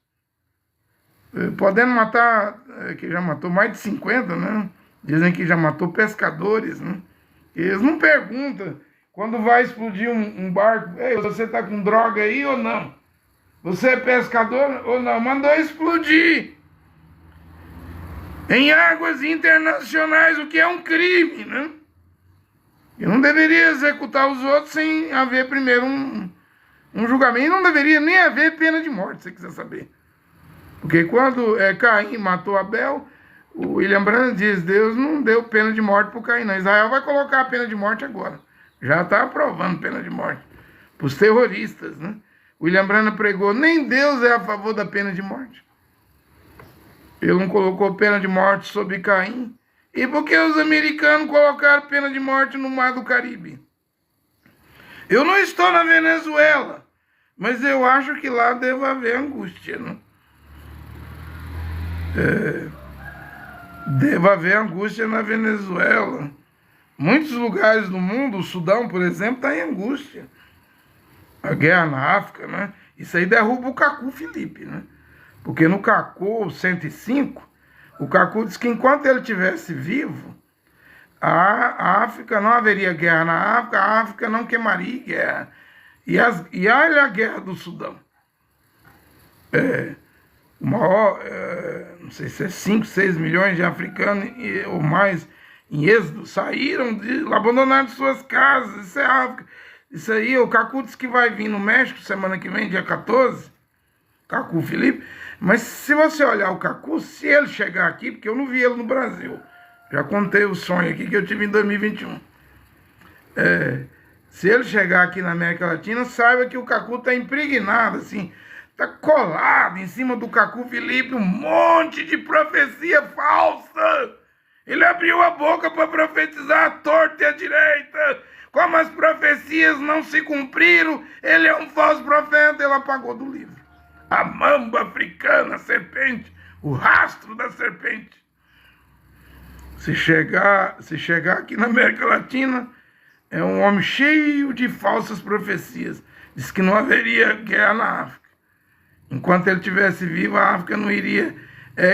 podendo matar, que já matou mais de 50, né? Dizem que já matou pescadores, né? Eles não perguntam quando vai explodir um barco, ei, você tá com droga aí ou não? Você é pescador ou não? Mandou explodir em águas internacionais, o que é um crime, né? E não deveria executar os outros sem haver primeiro um julgamento. E não deveria nem haver pena de morte, se você quiser saber. Porque quando Caim matou Abel, o William Branham diz, Deus não deu pena de morte para o Caim, não. Israel vai colocar a pena de morte agora. Já está aprovando pena de morte para os terroristas, né? William Branham pregou, nem Deus é a favor da pena de morte. Ele não colocou pena de morte sobre Caim. E por que os americanos colocaram pena de morte no Mar do Caribe? Eu não estou na Venezuela, mas eu acho que lá deve haver angústia, né? Deve haver angústia na Venezuela. Muitos lugares do mundo, o Sudão, por exemplo, está em angústia. A guerra na África, né? Isso aí derruba o Cacu Felipe, né? Porque no Cacu 105, o Cacu disse que enquanto ele estivesse vivo, a África não haveria guerra na África, a África não queimaria guerra. E olha a guerra do Sudão. O maior, não sei se é 5, 6 milhões de africanos ou mais em êxodo, saíram, abandonaram suas casas, isso é África. Isso aí, o Cacu disse que vai vir no México semana que vem, dia 14, Cacu Felipe, mas se você olhar o Cacu, se ele chegar aqui, porque eu não vi ele no Brasil, já contei o sonho aqui que eu tive em 2021, se ele chegar aqui na América Latina, saiba que o Cacu está impregnado, assim, está colado em cima do Cacu Felipe um monte de profecia falsa. Ele abriu a boca para profetizar à torta e à direita. Como as profecias não se cumpriram, ele é um falso profeta, ele apagou do livro. A mamba africana, a serpente, o rastro da serpente. Se chegar aqui na América Latina, é um homem cheio de falsas profecias. Diz que não haveria guerra na África. Enquanto ele estivesse vivo, a África não iria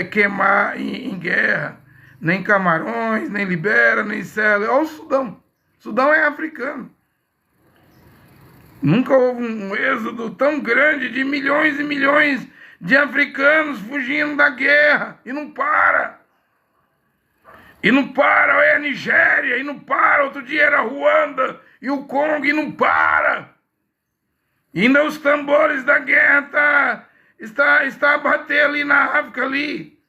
queimar em guerra. Nem Camarões, nem Libéria, nem Sela. Olha o Sudão. O Sudão é africano. Nunca houve um êxodo tão grande de milhões e milhões de africanos fugindo da guerra. E não para. E não para, é a Nigéria, e não para. Outro dia era Ruanda e o Congo, e não para. E ainda os tambores da guerra está a bater ali na África, ali.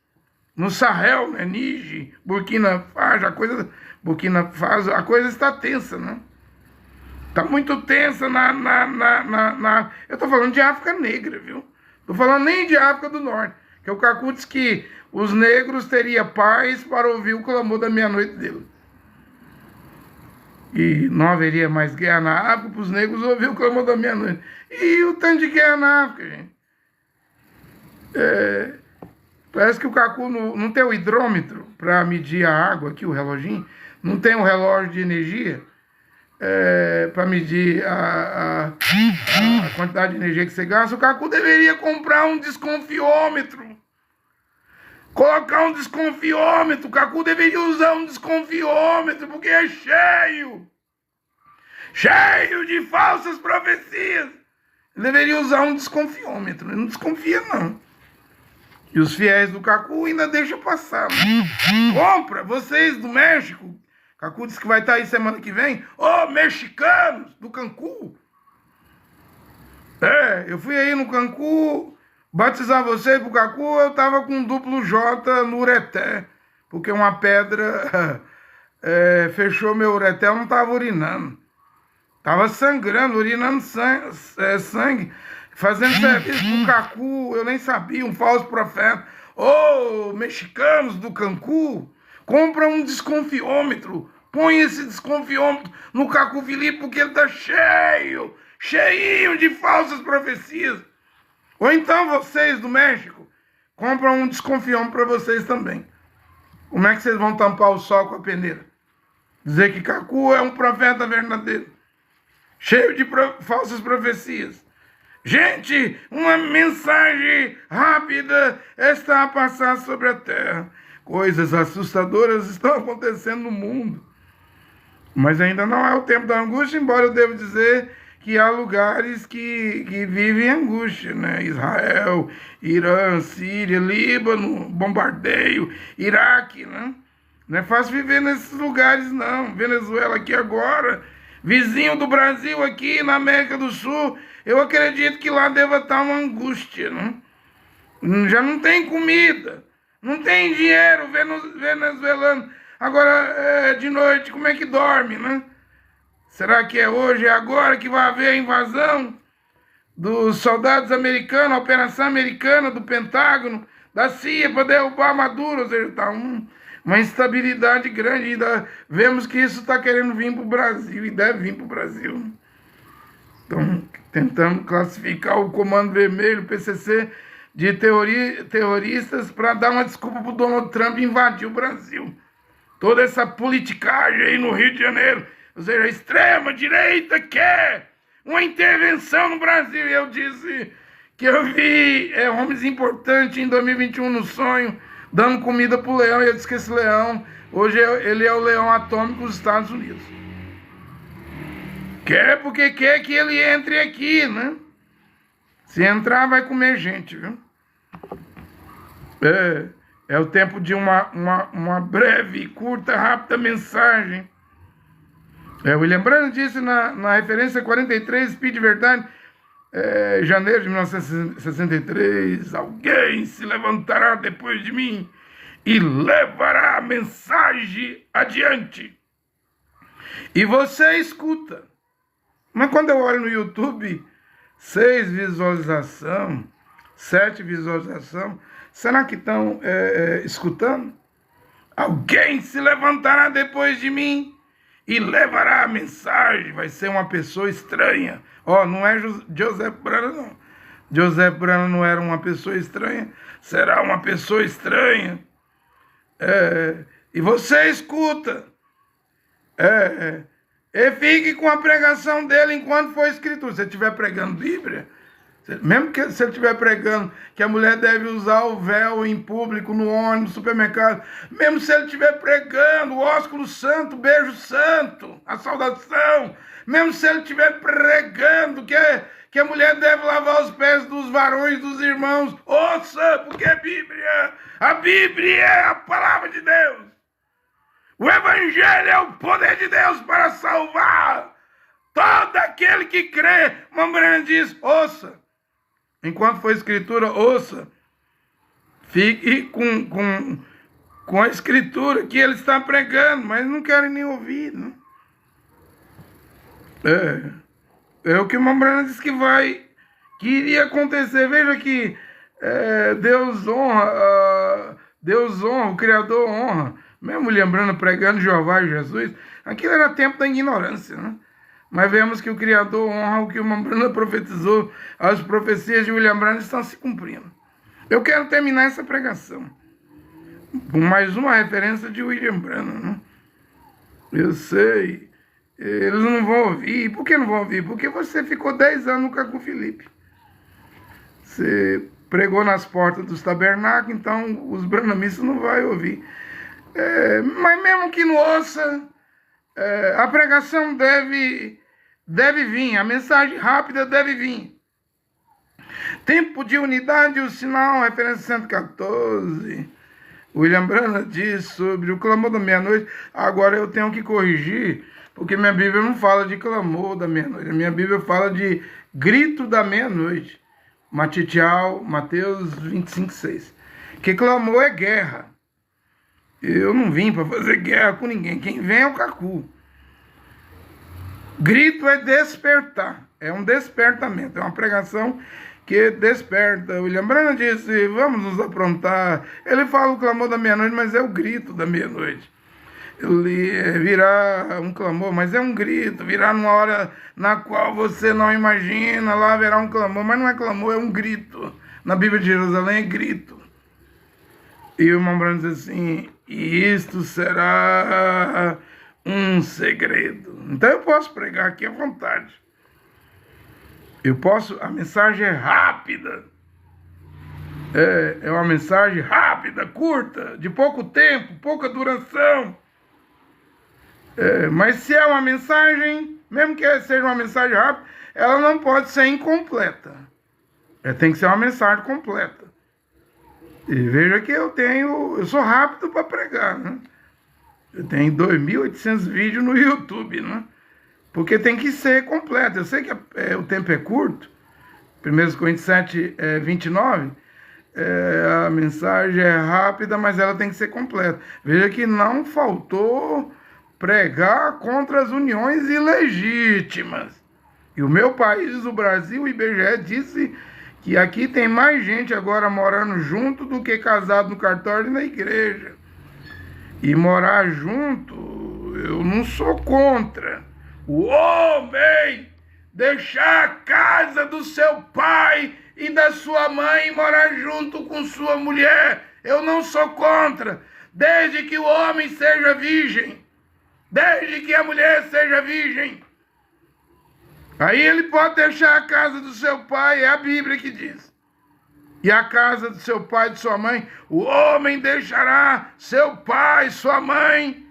No Sahel, né? Níger, Burkina Faso, a coisa está tensa, né? Está muito tensa eu estou falando de África Negra, viu? Estou falando nem de África do Norte, que o Cacu disse que os negros teriam paz para ouvir o clamor da meia-noite dele. E não haveria mais guerra na África para os negros ouvir o clamor da meia-noite. E o tanto de guerra na África, gente? Parece que o Cacu não tem o hidrômetro para medir a água aqui, o reloginho. Não tem um relógio de energia para medir a quantidade de energia que você gasta. O Cacu deveria comprar um desconfiômetro. Colocar um desconfiômetro. O Cacu deveria usar um desconfiômetro, porque é cheio de falsas profecias. Ele deveria usar um desconfiômetro. Ele não desconfia, não. E os fiéis do Cacu ainda deixam passar. Né? Compra, vocês do México. Cacu disse que vai estar aí semana que vem. Ô, mexicanos do Cancún. Eu fui aí no Cancún batizar vocês pro Cacu. Eu tava com um duplo J no ureté. Porque uma pedra fechou meu ureté. Eu não tava urinando. Tava sangrando, urinando sangue. Fazendo serviço pro Cacu, eu nem sabia, um falso profeta. Ô, mexicanos do Cancún, compra um desconfiômetro. Põe esse desconfiômetro no Cacu Felipe, porque ele tá cheinho de falsas profecias. Ou então vocês do México, compram um desconfiômetro para vocês também. Como é que vocês vão tampar o sol com a peneira? Dizer que Cacu é um profeta verdadeiro. cheio de falsas profecias. Gente, uma mensagem rápida está a passar sobre a terra. Coisas assustadoras estão acontecendo no mundo. Mas ainda não é o tempo da angústia, embora eu devo dizer que há lugares que vivem angústia, né? Israel, Irã, Síria, Líbano, bombardeio, Iraque, né? Não é fácil viver nesses lugares, não. Venezuela aqui agora, vizinho do Brasil aqui na América do Sul, eu acredito que lá deva estar uma angústia, né? Já não tem comida, não tem dinheiro venezuelano. Agora, de noite, como é que dorme, né? Será que é hoje, é agora que vai haver a invasão dos soldados americanos, a operação americana do Pentágono, da CIA para derrubar Maduro? Ou seja, está uma instabilidade grande. Ainda vemos que isso está querendo vir para o Brasil e deve vir para o Brasil. Então, tentamos classificar o Comando Vermelho, o PCC, de terroristas para dar uma desculpa para o Donald Trump invadir o Brasil. Toda essa politicagem aí no Rio de Janeiro, ou seja, a extrema-direita quer uma intervenção no Brasil. E eu disse que eu vi homens importantes em 2021 no sonho, dando comida para o leão, e eu disse que esse leão, hoje ele é o leão atômico dos Estados Unidos. Quer porque quer que ele entre aqui, né? Se entrar, vai comer gente, viu? É o tempo de uma breve, curta, rápida mensagem. William Branham disse na referência 43, Espírito de Verdade, janeiro de 1963, alguém se levantará depois de mim e levará a mensagem adiante. E você escuta. Mas quando eu olho no YouTube, 6 visualizações, 7 visualizações, será que estão escutando? Alguém se levantará depois de mim e levará a mensagem. Vai ser uma pessoa estranha. Não é Joseph Branham, não. Joseph Branham não era uma pessoa estranha. Será uma pessoa estranha. E você escuta. E fique com a pregação dele enquanto for escritura. Se ele estiver pregando Bíblia, mesmo que se ele estiver pregando que a mulher deve usar o véu em público, no ônibus, no supermercado, mesmo se ele estiver pregando o ósculo santo, o beijo santo, a saudação, mesmo se ele estiver pregando que a mulher deve lavar os pés dos varões, dos irmãos, ouça, porque a Bíblia é a palavra de Deus. O Evangelho é o poder de Deus para salvar todo aquele que crê. Mambrana diz, ouça. Enquanto for escritura, ouça. Fique com a escritura que ele está pregando, mas não querem nem ouvir. Né? É o que Mambrana diz que iria acontecer. Veja que Deus honra, o Criador honra. Mesmo lembrando, pregando Jeová e Jesus, aquilo era tempo da ignorância, né? Mas vemos que o Criador honra o que o Mambrana profetizou, as profecias de William Branham estão se cumprindo. Eu quero terminar essa pregação com mais uma referência de William Branham, né? Eu sei, eles não vão ouvir. Por que não vão ouvir? Porque você ficou 10 anos no Cacu Felipe. Você pregou nas portas dos tabernáculos, então os branhamistas não vão ouvir. Mas mesmo que não ouça, a pregação deve vir, a mensagem rápida deve vir. Tempo de unidade, o sinal, referência 114. William Branham diz sobre o clamor da meia-noite. Agora eu tenho que corrigir, porque minha Bíblia não fala de clamor da meia-noite. A minha Bíblia fala de grito da meia-noite. Mateus 25:6. Que clamor é guerra. Eu não vim para fazer guerra com ninguém. Quem vem é o Cacu. Grito é despertar. É um despertamento. É uma pregação que desperta. William Branham disse, vamos nos aprontar. Ele fala o clamor da meia-noite, mas é o grito da meia-noite. Ele virá um clamor, mas é um grito. Virá numa hora na qual você não imagina. Lá haverá um clamor, mas não é clamor, é um grito. Na Bíblia de Jerusalém é grito. E o irmão Branham diz assim, e isto será um segredo. Então eu posso pregar aqui à vontade. A mensagem é rápida. É uma mensagem rápida, curta, de pouco tempo, pouca duração. Mas se é uma mensagem, mesmo que seja uma mensagem rápida, ela não pode ser incompleta. Tem que ser uma mensagem completa. E veja que eu sou rápido para pregar, né? Eu tenho 2.800 vídeos no YouTube, né? Porque tem que ser completo. Eu sei que o tempo é curto. 1 Coríntios 7, 29. A mensagem é rápida, mas ela tem que ser completa. Veja que não faltou pregar contra as uniões ilegítimas. E o meu país, o Brasil, o IBGE, disse que aqui tem mais gente agora morando junto do que casado no cartório e na igreja. E morar junto, eu não sou contra. O homem deixar a casa do seu pai e da sua mãe e morar junto com sua mulher, eu não sou contra, desde que o homem seja virgem, desde que a mulher seja virgem. Aí ele pode deixar a casa do seu pai, é a Bíblia que diz. E a casa do seu pai e de sua mãe, o homem deixará seu pai, sua mãe,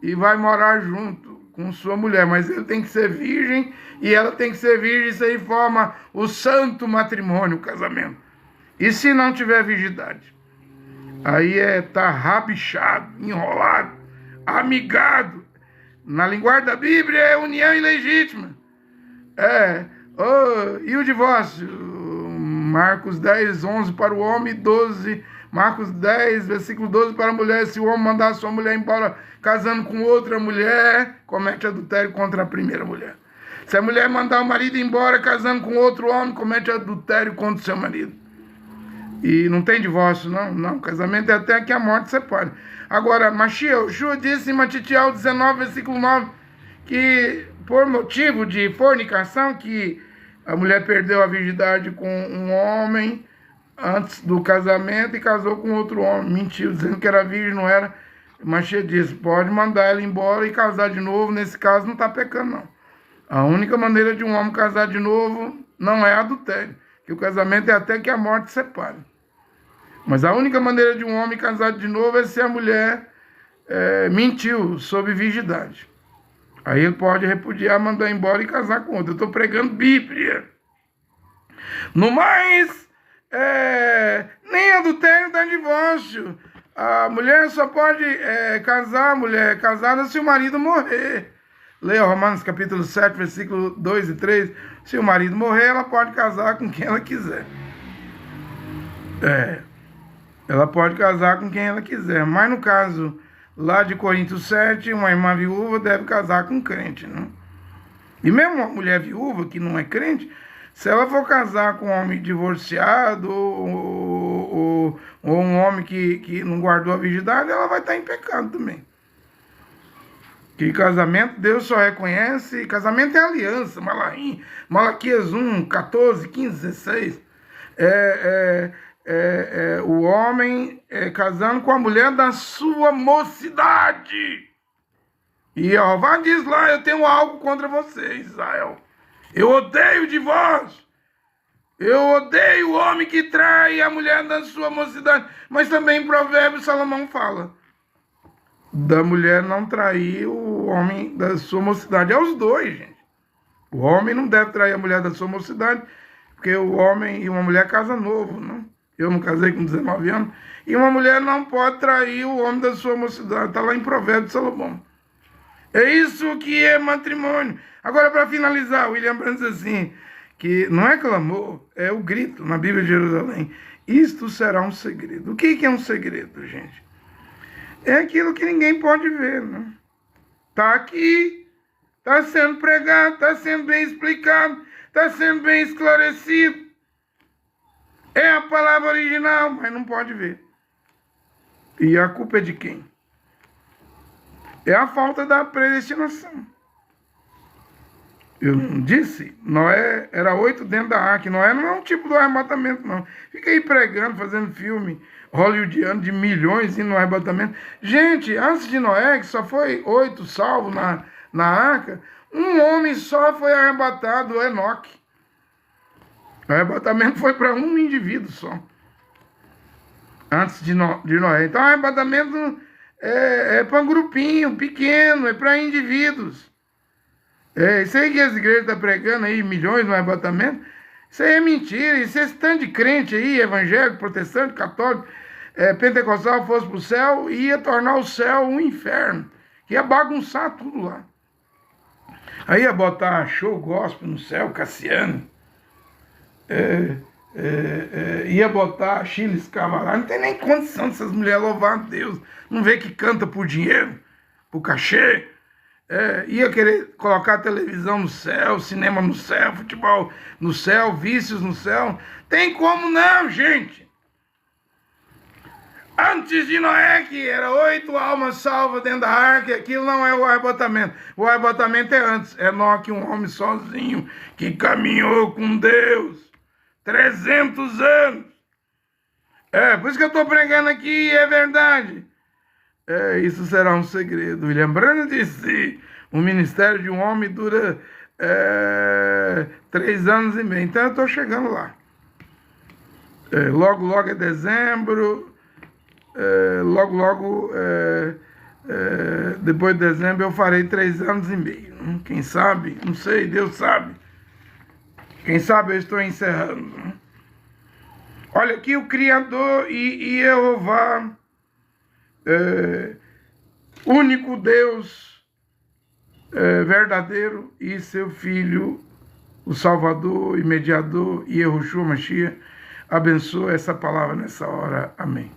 e vai morar junto com sua mulher. Mas ele tem que ser virgem, e ela tem que ser virgem, isso aí forma o santo matrimônio, o casamento. E se não tiver virgindade? Aí tá rabichado, enrolado, amigado. Na linguagem da Bíblia é união ilegítima. E o divórcio? Marcos 10, 11 para o homem, 12, Marcos 10, versículo 12 para a mulher. Se o homem mandar a sua mulher embora casando com outra mulher, comete adultério contra a primeira mulher. Se a mulher mandar o marido embora casando com outro homem, comete adultério contra o seu marido. E não tem divórcio, não. Não, casamento é até que a morte separe. Agora, Yeshua disse em Matitiel 19, versículo 9, que por motivo de fornicação, que a mulher perdeu a virgindade com um homem antes do casamento e casou com outro homem. Mentiu, dizendo que era virgem, não era. Mas disse, pode mandar ela embora e casar de novo. Nesse caso não está pecando, não. A única maneira de um homem casar de novo não é adultério. Que o casamento é até que a morte separe. Mas a única maneira de um homem casar de novo é se a mulher mentiu sob virgindade. Aí ele pode repudiar, mandar embora e casar com outro. Eu estou pregando Bíblia. No mais, nem adultério dá divórcio. A mulher só pode casar, mulher casada, se o marido morrer. Leia Romanos capítulo 7, versículo 2 e 3. Se o marido morrer, ela pode casar com quem ela quiser. Ela pode casar com quem ela quiser. Mas no caso lá de Coríntios 7, uma irmã viúva deve casar com um crente, né? E mesmo uma mulher viúva que não é crente, se ela for casar com um homem divorciado ou um homem que não guardou a virgindade, ela vai estar em pecado também. Que casamento, Deus só reconhece, casamento é aliança, Malaquias 1, 14, 15, 16. O homem casando com a mulher da sua mocidade. E Jeová diz lá, eu tenho algo contra vocês, Israel. Eu odeio o divórcio. Eu odeio o homem que trai a mulher da sua mocidade. Mas também em Provérbios Salomão fala da mulher não trair o homem da sua mocidade. É os dois, gente. O homem não deve trair a mulher da sua mocidade, porque o homem e uma mulher casam novo, né? Eu não casei com 19 anos. E uma mulher não pode trair o homem da sua mocidade. Está lá em Provérbios de Salomão. É isso que é matrimônio. Agora, para finalizar, William Brandt diz assim, que não é clamor, é o grito na Bíblia de Jerusalém. Isto será um segredo. O que é um segredo, gente? É aquilo que ninguém pode ver, né? Está aqui, está sendo pregado, está sendo bem explicado, está sendo bem esclarecido. É a palavra original, mas não pode ver. E a culpa é de quem? É a falta da predestinação. Eu não disse? Noé era 8 dentro da arca. Noé não é um tipo do arrebatamento, não. Fica aí pregando, fazendo filme hollywoodiano de milhões indo no arrebatamento. Gente, antes de Noé, que só foi 8 salvos na arca, um homem só foi arrebatado, Enoque. O arrebatamento foi para um indivíduo só, antes de Noé. Então, o arrebatamento é para um grupinho pequeno, é para indivíduos. Isso aí que as igrejas estão pregando aí, milhões no arrebatamento, isso aí é mentira. Isso é esse tanto de crente aí, evangélico, protestante, católico, pentecostal, fosse para o céu, ia tornar o céu um inferno, ia bagunçar tudo lá. Aí ia botar show gospel no céu, Cassiano, ia botar Chiles Cavalar. Não tem nem condição dessas mulheres louvar a Deus. Não vê que canta por dinheiro, por cachê. Ia querer colocar televisão no céu, cinema no céu, futebol no céu, vícios no céu. Tem como não, gente? Antes de Noé, que era 8 almas salvas dentro da arca, aquilo não é o arrebatamento. O arrebatamento é antes. Enoque, um homem sozinho, que caminhou com Deus 300 anos. Por isso que eu estou pregando aqui, é verdade. Isso será um segredo. William Branham disse, o ministério de um homem dura 3 anos e meio. Então eu estou chegando lá. Logo é dezembro. Logo, depois de dezembro, eu farei 3 anos e meio. Quem sabe? Não sei, Deus sabe. Quem sabe eu estou encerrando. Olha aqui, o Criador e Jeová, único Deus verdadeiro, e seu Filho, o Salvador e Mediador, Yahushua Mashiach, abençoa essa palavra nessa hora. Amém.